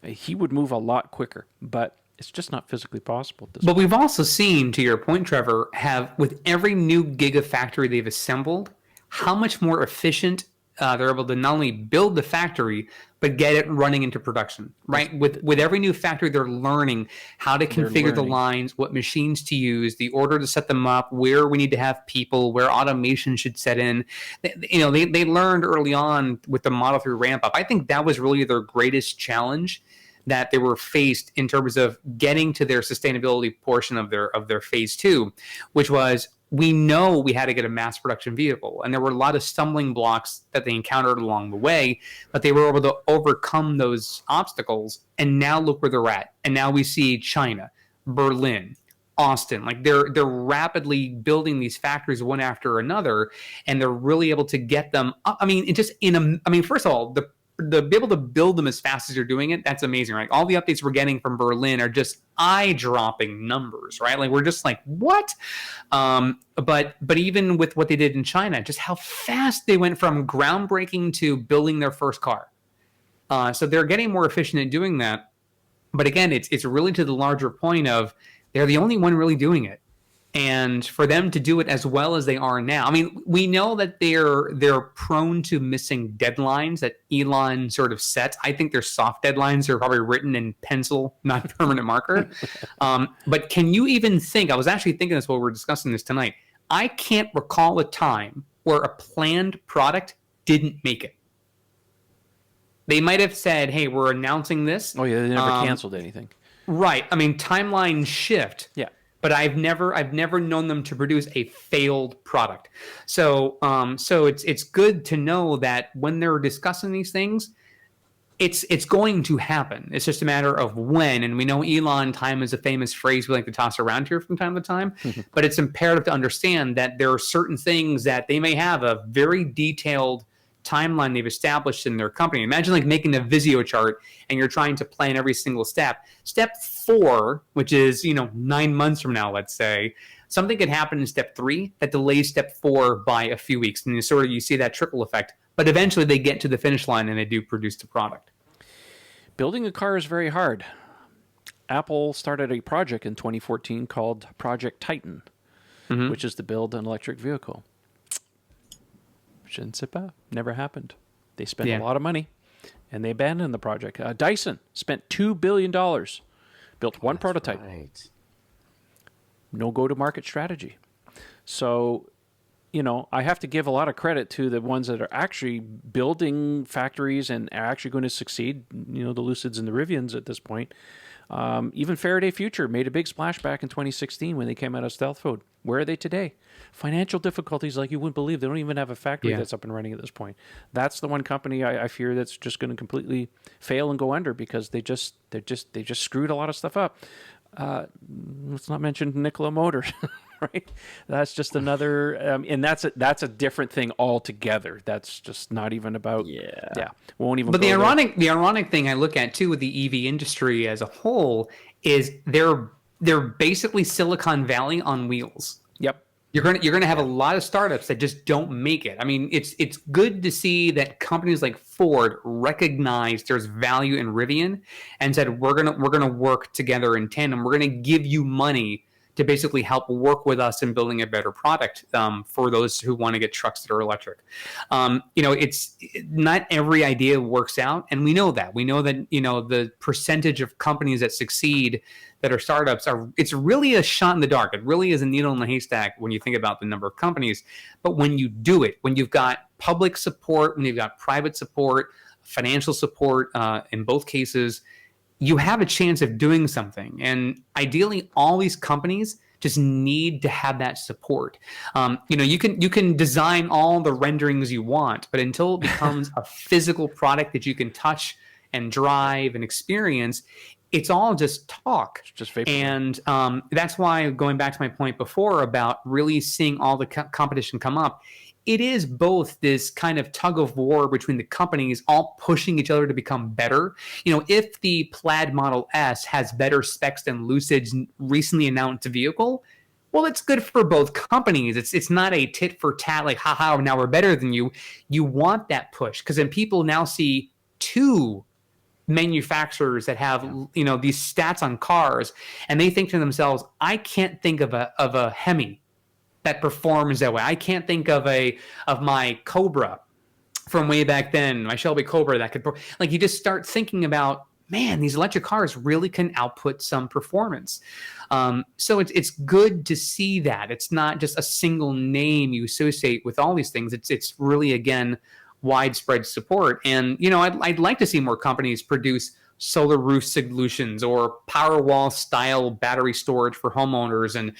A: he would move a lot quicker. But It's just not physically possible.
D: But we've also seen, to your point, Trevor, have with every new gigafactory they've assembled, how much more efficient they're able to not only build the factory but get it running into production. Right? With every new factory, they're learning how to configure the lines, what machines to use, the order to set them up, where we need to have people, where automation should set in. They learned early on with the Model 3 ramp up. I think that was really their greatest challenge that they were faced in terms of getting to their sustainability portion of their phase 2, which was, we know we had to get a mass production vehicle. And there were a lot of stumbling blocks that they encountered along the way, but they were able to overcome those obstacles. And now look where they're at. And now we see China, Berlin, Austin, like they're rapidly building these factories one after another, and they're really able to get them up. First of all, the be able to build them as fast as you're doing it, that's amazing, right? All the updates we're getting from Berlin are just eye-dropping numbers, right? Like, we're just like, what? But even with what they did in China, just how fast they went from groundbreaking to building their first car. So they're getting more efficient at doing that. But again, it's really to the larger point of, they're the only one really doing it. And for them to do it as well as they are now, I mean, we know that they're prone to missing deadlines that Elon sort of sets. I think their soft deadlines are probably written in pencil, not permanent marker. But can you even think? I was actually thinking this while we were discussing this tonight. I can't recall a time where a planned product didn't make it. They might have said, "Hey, we're announcing this."
A: Oh yeah, they never canceled anything.
D: Right. I mean, timelines shift.
A: Yeah.
D: But I've never known them to produce a failed product. So it's good to know that when they're discussing these things, it's going to happen. It's just a matter of when. And we know Elon time is a famous phrase we like to toss around here from time to time. But it's imperative to understand that there are certain things that they may have a very detailed timeline they've established in their company. Imagine like making a Visio chart and you're trying to plan every single step. Step 4, which is 9 months from now, let's say, something could happen in step 3 that delays step 4 by a few weeks, and you see that trickle effect. But eventually they get to the finish line and they do produce the product.
A: Building a car is very hard. Apple started a project in 2014 called Project Titan, which is to build an electric vehicle. Never happened. They spent a lot of money, and they abandoned the project. Dyson spent $2 billion, built one prototype.
C: Right.
A: No go-to-market strategy. So, I have to give a lot of credit to the ones that are actually building factories and are actually going to succeed. The Lucids and the Rivians at this point. Even Faraday Future made a big splash back in 2016 when they came out of stealth mode. Where are they today? Financial difficulties like you wouldn't believe. They don't even have a factory that's up and running at this point. That's the one company I fear that's just going to completely fail and go under because they just screwed a lot of stuff up. Let's not mention Nikola Motors, right? That's just another, and that's a different thing altogether. That's just not even about. Yeah. Won't even.
D: But the ironic thing I look at too with the EV industry as a whole is they're basically Silicon Valley on wheels.
A: Yep.
D: You're gonna have a lot of startups that just don't make it. I mean, it's good to see that companies like Ford recognize there's value in Rivian and said we're gonna work together in tandem. We're gonna give you money to basically help work with us in building a better product for those who want to get trucks that are electric. It's not every idea works out, and we know that. We know that the percentage of companies that succeed that are startups it's really a shot in the dark. It really is a needle in the haystack when you think about the number of companies. But when you do it, when you've got public support, when you've got private support, financial support, in both cases, you have a chance of doing something. And ideally, all these companies just need to have that support. You can design all the renderings you want, but until it becomes a physical product that you can touch and drive and experience, it's all just talk.
A: It's just vapor.
D: And that's why, going back to my point before about really seeing all the competition come up, it is both this kind of tug of war between the companies all pushing each other to become better. If the Plaid Model S has better specs than Lucid's recently announced vehicle, well, it's good for both companies. It's not a tit for tat, like, haha, now we're better than you. You want that push, because then people now see two manufacturers that have these stats on cars, and they think to themselves, I can't think of a Hemi that performs that way. I can't think of my Cobra from way back then, my Shelby Cobra that could, like, you just start thinking about, man, these electric cars really can output some performance. So it's good to see that it's not just a single name you associate with all these things. It's really, again, widespread support. And, I'd like to see more companies produce solar roof solutions or Powerwall style battery storage for homeowners. And,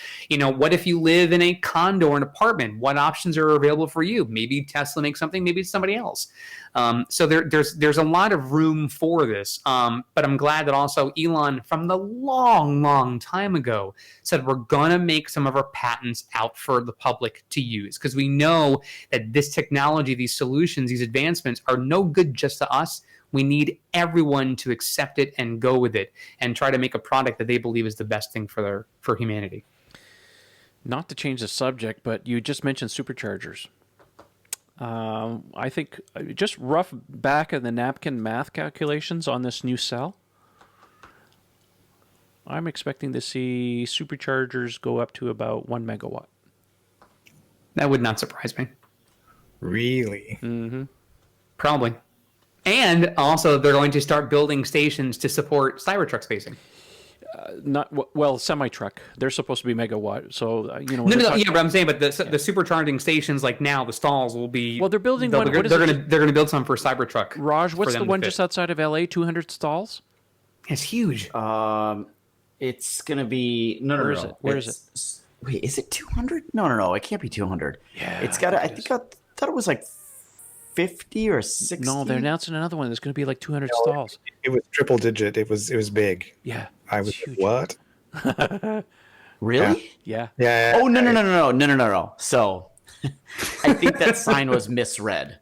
D: what if you live in a condo or an apartment? What options are available for you? Maybe Tesla makes something, maybe it's somebody else. So there's a lot of room for this. But I'm glad that also Elon, from the long time ago, said we're going to make some of our patents out for the public to use, because we know that this technology, these solutions, these advancements are no good just to us. We need everyone to accept it and go with it and try to make a product that they believe is the best thing for humanity.
A: Not to change the subject, but you just mentioned superchargers. I think just rough back of the napkin math calculations on this new cell, I'm expecting to see superchargers go up to about 1 megawatt.
D: That would not surprise me.
B: Really?
A: Mm-hmm.
D: Probably. And also, they're going to start building stations to support Cybertruck spacing.
A: Semi-truck. They're supposed to be megawatt. So
D: No, but I'm saying, but the supercharging stations, like now, the stalls will be.
A: Well, they're building one.
D: They're going to build some for Cybertruck.
A: Raj, what's the one just outside of LA? 200 stalls.
D: It's huge.
C: It's going to be no.
A: Where is it?
C: Wait, is it 200? No. It can't be 200.
A: Yeah.
C: It's got. I thought it was like 50 or 60.
A: No, they're announcing another one. There's going to be like 200 stalls.
B: It was triple digit. It was big.
A: Yeah.
B: I was
A: huge.
B: What?
C: Really?
A: Yeah.
C: Oh, no. So I think that sign was misread.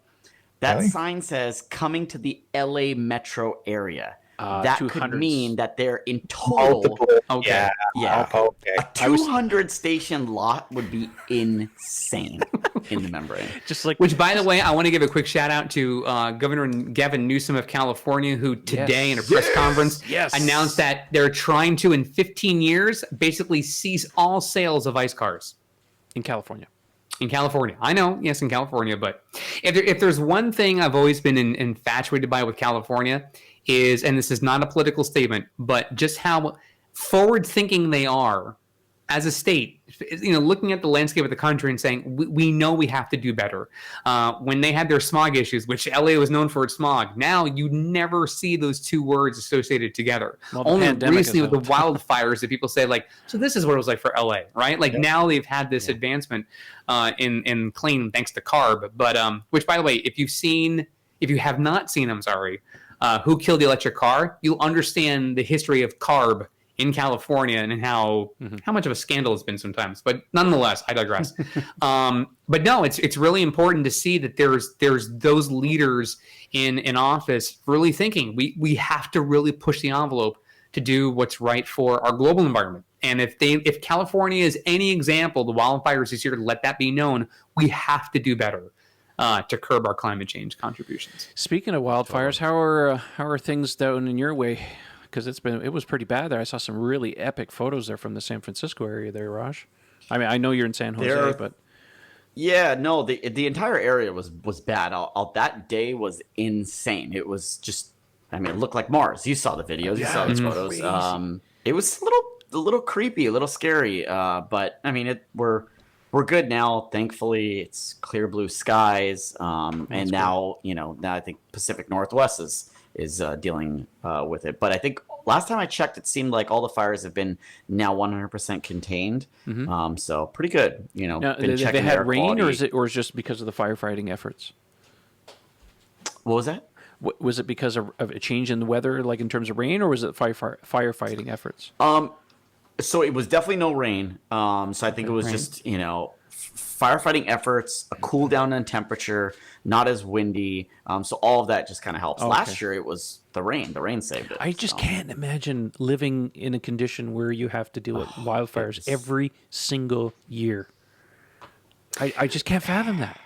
C: That
B: Really?
C: sign says coming to the LA metro area. That could
A: 200s.
C: mean that they're in total.
B: Multiple.
A: Okay.
C: Yeah.
B: Okay.
C: A 200 station lot would be insane in the membrane.
A: Just like,
D: Which, by the way, I want to give a quick shout out to Governor Gavin Newsom of California, who today in a press conference announced that they're trying to, in 15 years, basically cease all sales of ICE cars.
A: in California.
D: In California. I know, yes, in California. But if there's one thing I've always been infatuated by with California is, and this is not a political statement, but just how forward-thinking they are as a state, looking at the landscape of the country and saying, we know we have to do better. When they had their smog issues, which LA was known for its smog, now you never see those two words associated together. Only recently with the wildfires that people say, like, so this is what it was like for LA, right? Like now they've had this advancement in clean thanks to CARB. But which, by the way, if you have not seen, I'm sorry, Who Killed the Electric Car, you'll understand the history of CARB in California and how much of a scandal it's been sometimes. But nonetheless, I digress. But no, it's really important to see that there's those leaders in office really thinking we have to really push the envelope to do what's right for our global environment. And if California is any example, the wildfires this year, let that be known, we have to do better to curb our climate change contributions.
A: Speaking of wildfires, how are things down in your way? Because it was pretty bad there. I saw some really epic photos there from the San Francisco area there, Raj. I mean, I know you're in San Jose, but
C: yeah, no, the entire area was bad. That day was insane. It was just, I mean, it looked like Mars. You saw the videos, you saw the photos.
B: Crazy.
C: It was a little creepy, a little scary. But I mean, we're good now. Thankfully, it's clear blue skies. And now, now I think Pacific Northwest is dealing with it. But I think last time I checked, it seemed like all the fires have been now 100% contained. So pretty good.
A: now,
C: been
A: they had rain, or is it just because of the firefighting efforts?
C: What was that?
A: Was it because of a change in the weather, like in terms of rain, or was it firefighting efforts?
C: So it was definitely no rain. So I think it was just, firefighting efforts, a cool down in temperature, not as windy. So all of that just kind of helps.
A: Okay.
C: Last year it was the rain. The rain saved it.
A: I just can't imagine living in a condition where you have to deal with wildfires every single year. I just can't fathom that.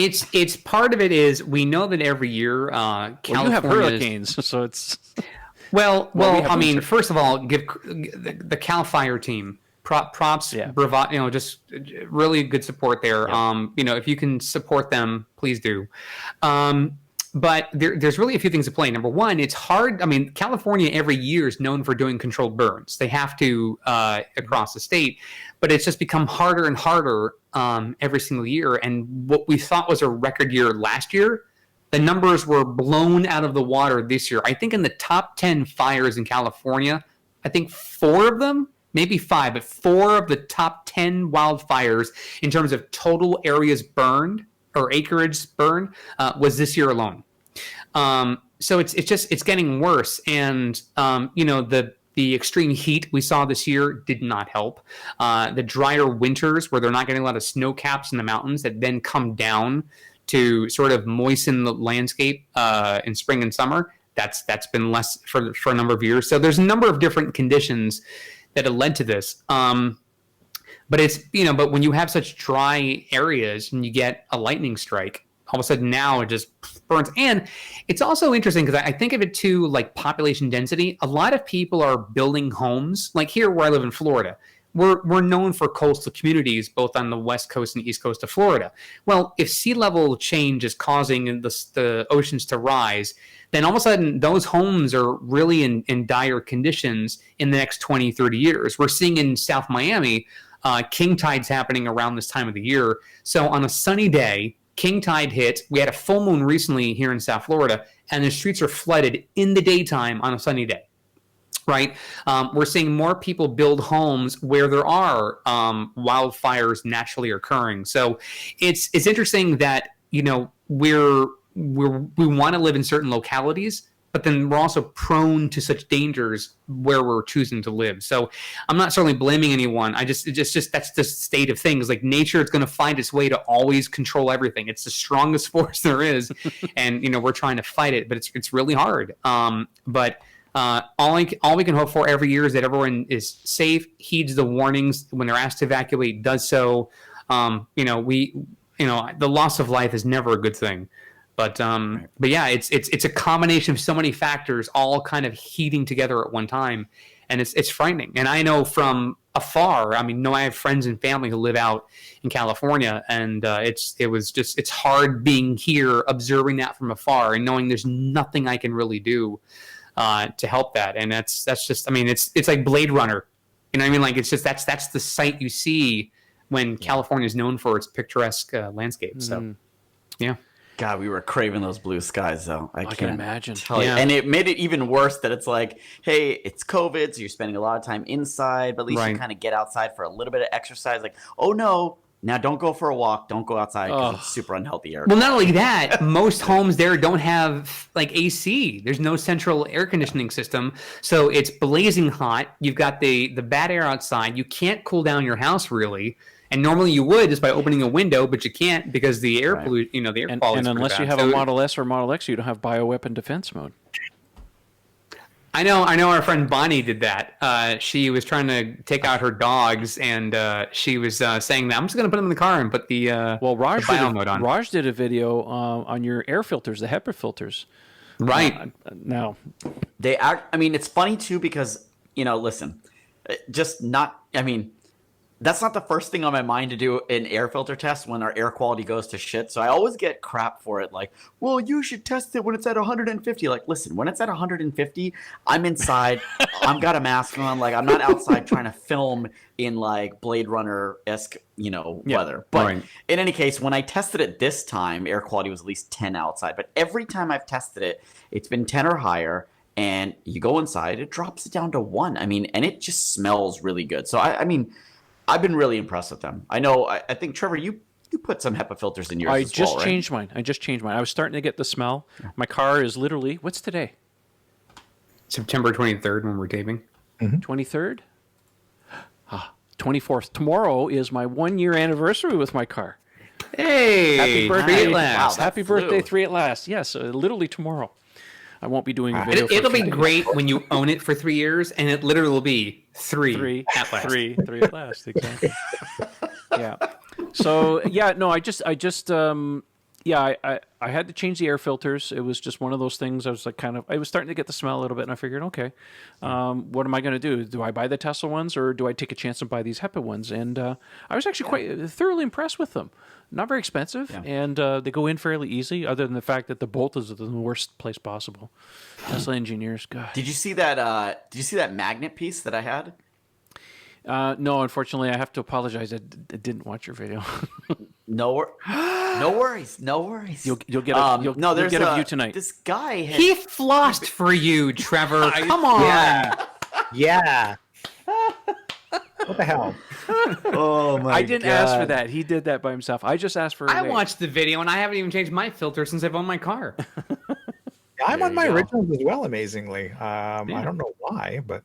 D: It's part of it is we know that every year
A: Well, you
D: California
A: have hurricanes, so it's
D: well,
A: we have
D: I mean,
A: winter.
D: first of all, give the Cal Fire team props,
A: Yeah.
D: bravado, just really good support there. If you can support them, please do. But there's really a few things at play. Number one, it's hard. I mean, California every year is known for doing controlled burns. They have to across the state, but it's just become harder and harder every single year. And what we thought was a record year last year, the numbers were blown out of the water this year. I think in the top 10 fires in California, I think 4 of them, maybe 5, but 4 of the top 10 wildfires in terms of total areas burned or acreage burned was this year alone. So it's getting worse. And, the extreme heat we saw this year did not help. The drier winters where they're not getting a lot of snow caps in the mountains that then come down to sort of moisten the landscape in spring and summer. That's been less for a number of years. So there's a number of different conditions that have led to this. But it's, but when you have such dry areas and you get a lightning strike, all of a sudden now it just burns. And it's also interesting because I think of it too, like population density. A lot of people are building homes, like here where I live in Florida. We're known for coastal communities, both on the west coast and east coast of Florida. Well, if sea level change is causing the oceans to rise, then all of a sudden those homes are really in dire conditions in the next 20, 30 years. We're seeing in South Miami, king tide's happening around this time of the year. So on a sunny day, king tide hit. We had a full moon recently here in South Florida, and the streets are flooded in the daytime on a sunny day. Right, we're seeing more people build homes where there are wildfires naturally occurring. So it's interesting that we want to live in certain localities, but then we're also prone to such dangers where we're choosing to live. So I'm not certainly blaming anyone. It's just that's the state of things. Like nature is going to find its way to always control everything. It's the strongest force there is, and we're trying to fight it, but it's really hard. But all we can hope for every year is that everyone is safe, heeds the warnings when they're asked to evacuate, does so. The loss of life is never a good thing. But yeah, it's a combination of so many factors all kind of heating together at one time, and it's frightening. And I know from afar. I mean, I have friends and family who live out in California, and it's hard being here, observing that from afar, and knowing there's nothing I can really do to help that. And that's just, I mean, it's like Blade Runner. You know what I mean? Like it's just that's the sight you see when California is known for its picturesque landscape. So, yeah.
C: God, we were craving those blue skies, though. I
A: can imagine.
C: Tell you. And it made it even worse that it's like, hey, it's COVID, so you're spending a lot of time inside, but at least you kind of get outside for a little bit of exercise. Like, oh no, now don't go for a walk, don't go outside because it's super unhealthy air.
D: Well, not only that, most homes there don't have like AC. There's no central air conditioning system, so it's blazing hot. You've got the bad air outside. You can't cool down your house really. And normally you would just by opening a window, but you can't because the air the air quality.
A: And unless you have a Model S or Model X, you don't have bioweapon defense mode.
D: I know. Our friend Bonnie did that. She was trying to take out her dogs, and she was saying that I'm just going to put them in the car and put the bio mode on.
A: Raj did a video on your air filters, the HEPA filters.
D: Right
A: now,
C: they act. I mean, it's funny too because listen, just not. I mean. That's not the first thing on my mind to do an air filter test when our air quality goes to shit. So I always get crap for it. Like, well, you should test it when it's at 150. Like, listen, when it's at 150, I'm inside. I've got a mask on. Like, I'm not outside trying to film in like Blade Runner-esque, weather. But in any case, when I tested it this time, air quality was at least 10 outside. But every time I've tested it, it's been 10 or higher. And you go inside, it drops it down to 1. I mean, and it just smells really good. So, I mean... I've been really impressed with them. I know. I think Trevor, you put some HEPA filters in yours.
A: I just changed mine. I was starting to get the smell. My car is literally. What's today?
D: September 23rd when we're taping.
A: 23rd. 24th. Tomorrow is my 1-year anniversary with my car.
D: Hey!
A: Happy birthday
D: at last!
A: Wow, happy birthday, 3 at last. Yes, literally tomorrow. I won't be doing a video.
D: It'll be great when you own it for 3 years, and it literally will be three at last.
A: Three at last, exactly. Yeah. So yeah, no, I just Yeah, I had to change the air filters. It was just one of those things. I was like, I was starting to get the smell a little bit, and I figured, okay, what am I going to do? Do I buy the Tesla ones, or do I take a chance and buy these HEPA ones? And I was actually quite thoroughly impressed with them. Not very expensive, and they go in fairly easy, other than the fact that the bolt is in the worst place possible. Tesla engineers, God.
C: Did you see that? Did you see that magnet piece that I had?
A: No, unfortunately, I have to apologize. I didn't watch your video.
C: No worries.
A: You'll get a view tonight.
C: This guy
D: He flossed for you, Trevor. Come on.
B: Yeah. What the hell?
C: Oh my!
A: I didn't ask for that. He did that by himself. I just asked for.
D: I watched the video and I haven't even changed my filter since I've owned my car.
B: I'm on my originals as well. Amazingly, I don't know why, but.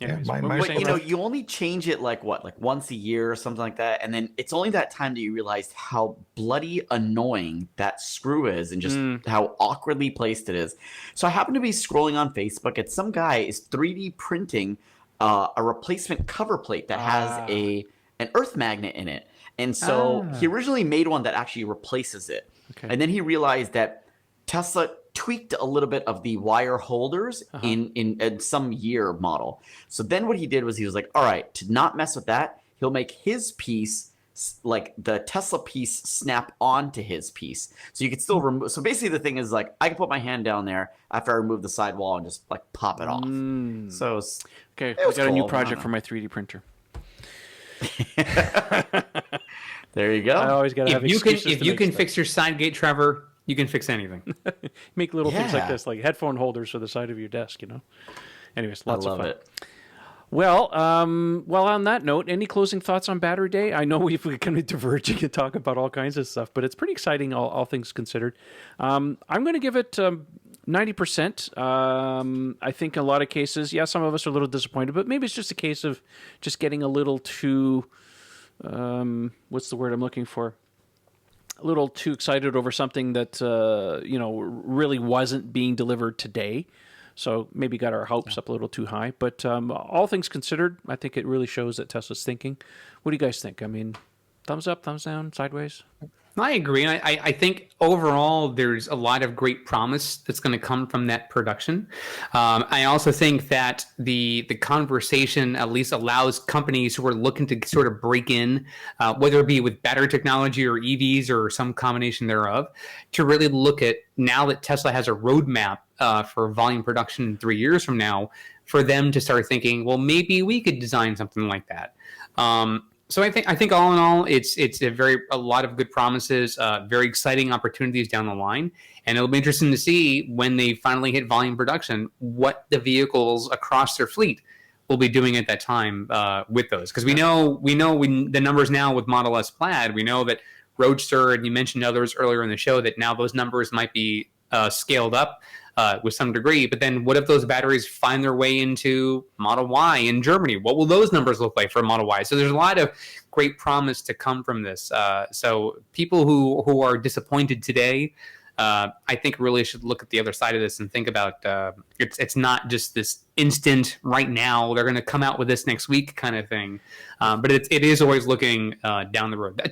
C: But you only change it like once a year or something like that, and then it's only that time that you realize how bloody annoying that screw is, and just how awkwardly placed it is. So I happen to be scrolling on Facebook, and some guy is 3D printing a replacement cover plate that has an earth magnet in it, and so he originally made one that actually replaces it, and then he realized that Tesla tweaked a little bit of the wire holders in some year model. So then what he did was he was like, all right, to not mess with that, he'll make his piece, like the Tesla piece, snap onto his piece. So you could still remove. So basically the thing is, like, I can put my hand down there after I remove the sidewall and just like pop it off. So
A: okay, I got a new project for my 3D printer.
C: There you go.
A: I always got to have excuses.
D: If you can fix your side gate, Trevor, you can fix anything.
A: Make little things like this, like headphone holders for the side of your desk, Anyways, lots of fun.
C: It.
A: Well, on that note, any closing thoughts on Battery Day? I know we're going to be diverging and talk about all kinds of stuff, but it's pretty exciting, all things considered. I'm going to give it 90%. I think in a lot of cases, some of us are a little disappointed, but maybe it's just a case of just getting a little too, what's the word I'm looking for? A little too excited over something that really wasn't being delivered today, so maybe got our hopes up a little too high. But all things considered, I think it really shows that Tesla's thinking. What do you guys think? I mean, thumbs up, thumbs down, sideways?
D: I agree. I think overall there's a lot of great promise that's going to come from that production. I also think that the conversation at least allows companies who are looking to sort of break in, whether it be with battery technology or EVs or some combination thereof, to really look at, now that Tesla has a roadmap for volume production in 3 years from now, for them to start thinking, well, maybe we could design something like that. So I think all in all, it's a lot of good promises, very exciting opportunities down the line, and it'll be interesting to see when they finally hit volume production what the vehicles across their fleet will be doing at that time with those. Because we know the numbers now with Model S Plaid. We know that Roadster, and you mentioned others earlier in the show, that now those numbers might be scaled up with some degree. But then what if those batteries find their way into Model Y in Germany? What will those numbers look like for Model Y? So there's a lot of great promise to come from this. So people who are disappointed today, I think really should look at the other side of this and think about it's not just this instant right now, they're going to come out with this next week kind of thing. But it is always looking down the road.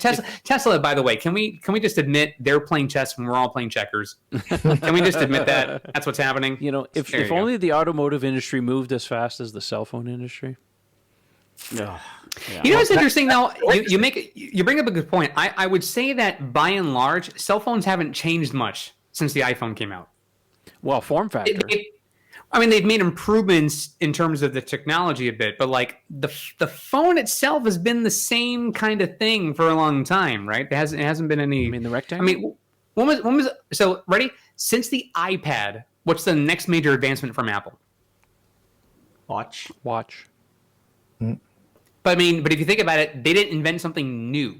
D: Tesla, by the way, can we just admit they're playing chess when we're all playing checkers? Can we just admit that that's what's happening?
A: If only the automotive industry moved as fast as the cell phone industry.
C: Yeah.
D: What's interesting though? You bring up a good point. I would say that by and large, cell phones haven't changed much since the iPhone came out.
A: Well, form factor.
D: They've made improvements in terms of the technology a bit, but like the phone itself has been the same kind of thing for a long time, right? It hasn't been any.
A: You mean the rectangle?
D: when was so ready? Since the iPad, what's the next major advancement from Apple?
C: Watch.
D: But if you think about it, they didn't invent something new.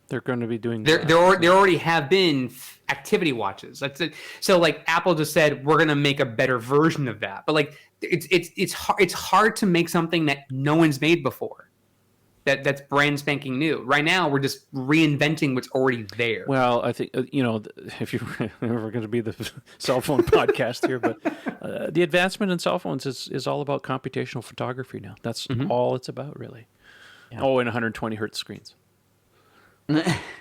A: They're going to be doing.
D: There already have been activity watches. That's it. So like Apple just said, we're going to make a better version of that. But like it's hard to make something that no one's made before. That's brand spanking new. Right now, we're just reinventing what's already there.
A: Well, I think if we're going to be the cell phone podcast here, but the advancement in cell phones is all about computational photography now. That's all it's about, really. Yeah. Oh, and 120 hertz screens.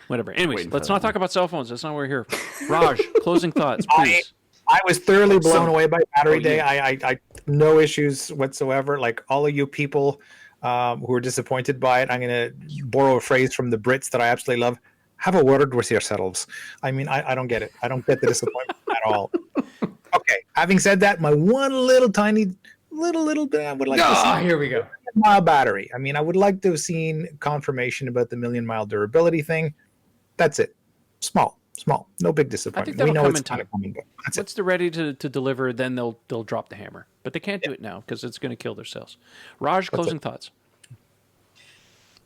A: Whatever. Anyways,
C: Waiting
A: let's
C: for
A: not
C: that
A: talk about cell phones. That's not why we're here. Raj, closing thoughts, please.
B: I was thoroughly blown
C: So-
B: away by battery day.
C: yeah.
B: I no issues whatsoever. Like all of you people who are disappointed by it, I'm going to borrow a phrase from the Brits that I absolutely love. Have a word with yourselves. I mean, I don't get it. I don't get the disappointment at all. Okay. Having said that, my one little tiny little bit I would like to see
D: here we go.
B: mile battery. I mean, I would like to have seen confirmation about the million-mile durability thing. That's it. Small, no big disappointment.
A: that'll
B: We know
A: come
B: it's
A: in
B: kind
A: time.
B: of coming, but that's it.
A: Once they're ready to deliver, then they'll drop the hammer. But they can't do it now because it's going to kill their sales. Raj, closing thoughts.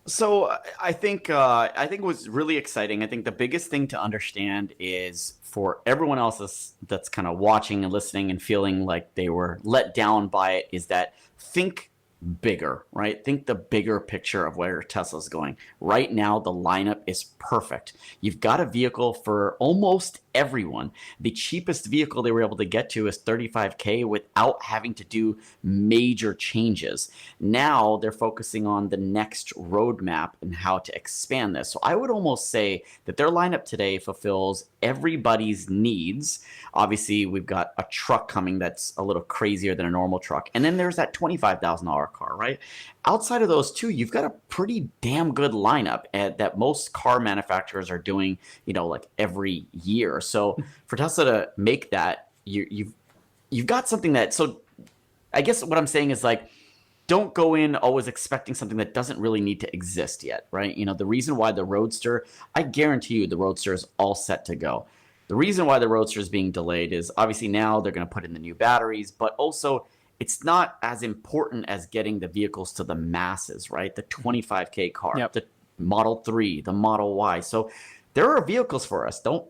C: So I think what's really exciting. I think the biggest thing to understand is for everyone else that's kind of watching and listening and feeling like they were let down by it is that think bigger, right? Think the bigger picture of where Tesla's going. Right now, the lineup is perfect. You've got a vehicle for almost everyone. The cheapest vehicle they were able to get to is $35K without having to do major changes. Now they're focusing on the next roadmap and how to expand this. So I would almost say that their lineup today fulfills everybody's needs. Obviously, we've got a truck coming that's a little crazier than a normal truck. And then there's that $25,000 car, right? Outside of those two, you've got a pretty damn good lineup that most car manufacturers are doing, like every year. So for Tesla to make that, you've got something that, so I guess what I'm saying is like, don't go in always expecting something that doesn't really need to exist yet, right? The reason why the Roadster, I guarantee you the Roadster is all set to go. The reason why the Roadster is being delayed is obviously now they're going to put in the new batteries, but also it's not as important as getting the vehicles to the masses, right? The 25K car, the Model 3, the Model Y. So there are vehicles for us. Don't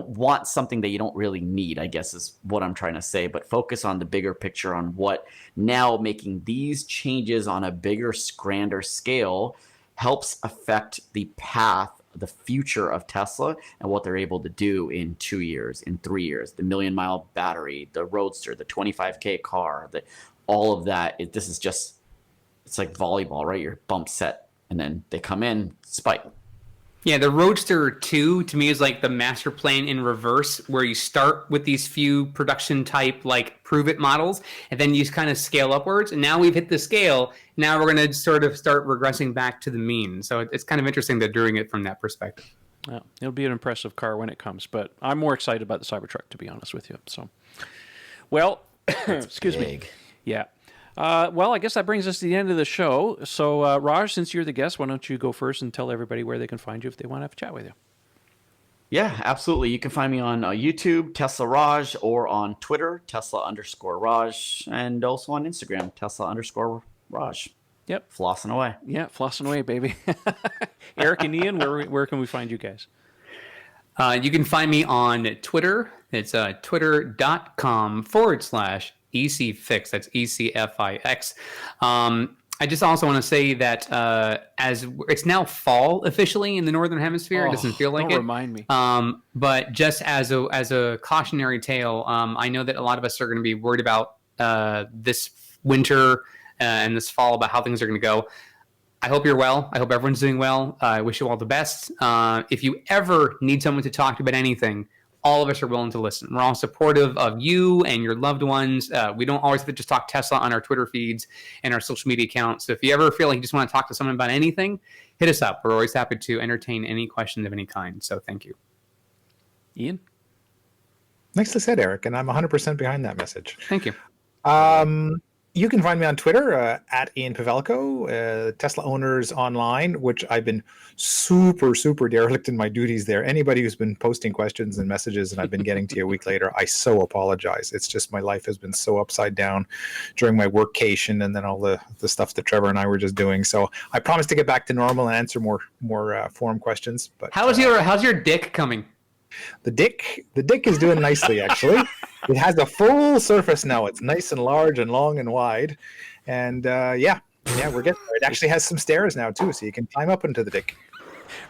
C: want something that you don't really need, I guess is what I'm trying to say, but focus on the bigger picture on what now making these changes on a bigger, grander scale helps affect the path, the future of Tesla and what they're able to do in 2 years, in 3 years, the million-mile battery, the Roadster, the 25K car, all of that. This is just, it's like volleyball, right? You're bump set and then they come in, spike.
D: Yeah, the Roadster 2 to me is like the master plan in reverse, where you start with these few production type, like prove it models, and then you kind of scale upwards. And now we've hit the scale. Now we're going to sort of start regressing back to the mean. So it's kind of interesting they're doing it from that perspective.
A: Yeah, it'll be an impressive car when it comes, but I'm more excited about the Cybertruck, to be honest with you. So, well, excuse me. Yeah. Well, I guess that brings us to the end of the show. So, Raj, since you're the guest, why don't you go first and tell everybody where they can find you if they want to have a chat with you?
C: Yeah, absolutely. You can find me on YouTube, Tesla Raj, or on Twitter, Tesla_Raj, and also on Instagram, Tesla_Raj.
A: Yep.
C: Flossing away.
A: Yeah, flossing away, baby. Eric and Ian, where can we find you guys?
D: You can find me on Twitter. It's twitter.com/ECFix. That's ECFIX. I just also want to say that as it's now fall officially in the Northern Hemisphere, it doesn't feel like
A: don't
D: it.
A: Remind me.
D: But just as a cautionary tale, I know that a lot of us are going to be worried about this winter and this fall about how things are going to go. I hope you're well. I hope everyone's doing well. I wish you all the best. If you ever need someone to talk to about anything, all of us are willing to listen. We're all supportive of you and your loved ones. We don't always have to just talk Tesla on our Twitter feeds and our social media accounts. So if you ever feel like you just want to talk to someone about anything, hit us up. We're always happy to entertain any questions of any kind. So thank you.
A: Ian?
B: Nicely said, Eric, and I'm 100% behind that message.
D: Thank you.
B: You can find me on Twitter at Ian Pavelko, Tesla Owners Online, which I've been super derelict in my duties there. Anybody who's been posting questions and messages and I've been getting to you a week later, I so apologize. It's just my life has been so upside down during my workcation and then all the stuff that Trevor and I were just doing. So I promise to get back to normal and answer more forum questions. But
D: How's your dick coming?
B: The dick is doing nicely, actually. It has a full surface now. It's nice and large and long and wide. And we're getting there. It actually has some stairs now, too, so you can climb up into the dick.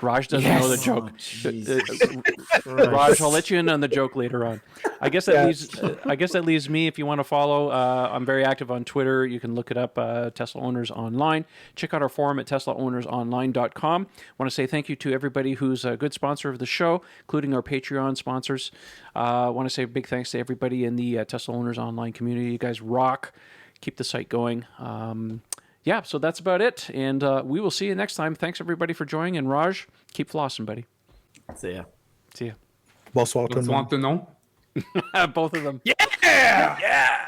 A: Raj doesn't know the
C: Yes.
A: joke.
C: Oh, jeez.
A: Raj, I'll let you in on the joke later on. I guess that leaves me. If you want to follow, I'm very active on Twitter. You can look it up, Tesla Owners Online. Check out our forum at teslaownersonline.com. I want to say thank you to everybody who's a good sponsor of the show, including our Patreon sponsors. I want to say a big thanks to everybody in the Tesla Owners Online community. You guys rock. Keep the site going. Yeah, so that's about it. And we will see you next time. Thanks, everybody, for joining. And Raj, keep flossing, buddy.
C: See ya.
A: See ya.
B: Well, swallowed.
D: Want to know?
A: Both of them.
D: Yeah.
A: Yeah.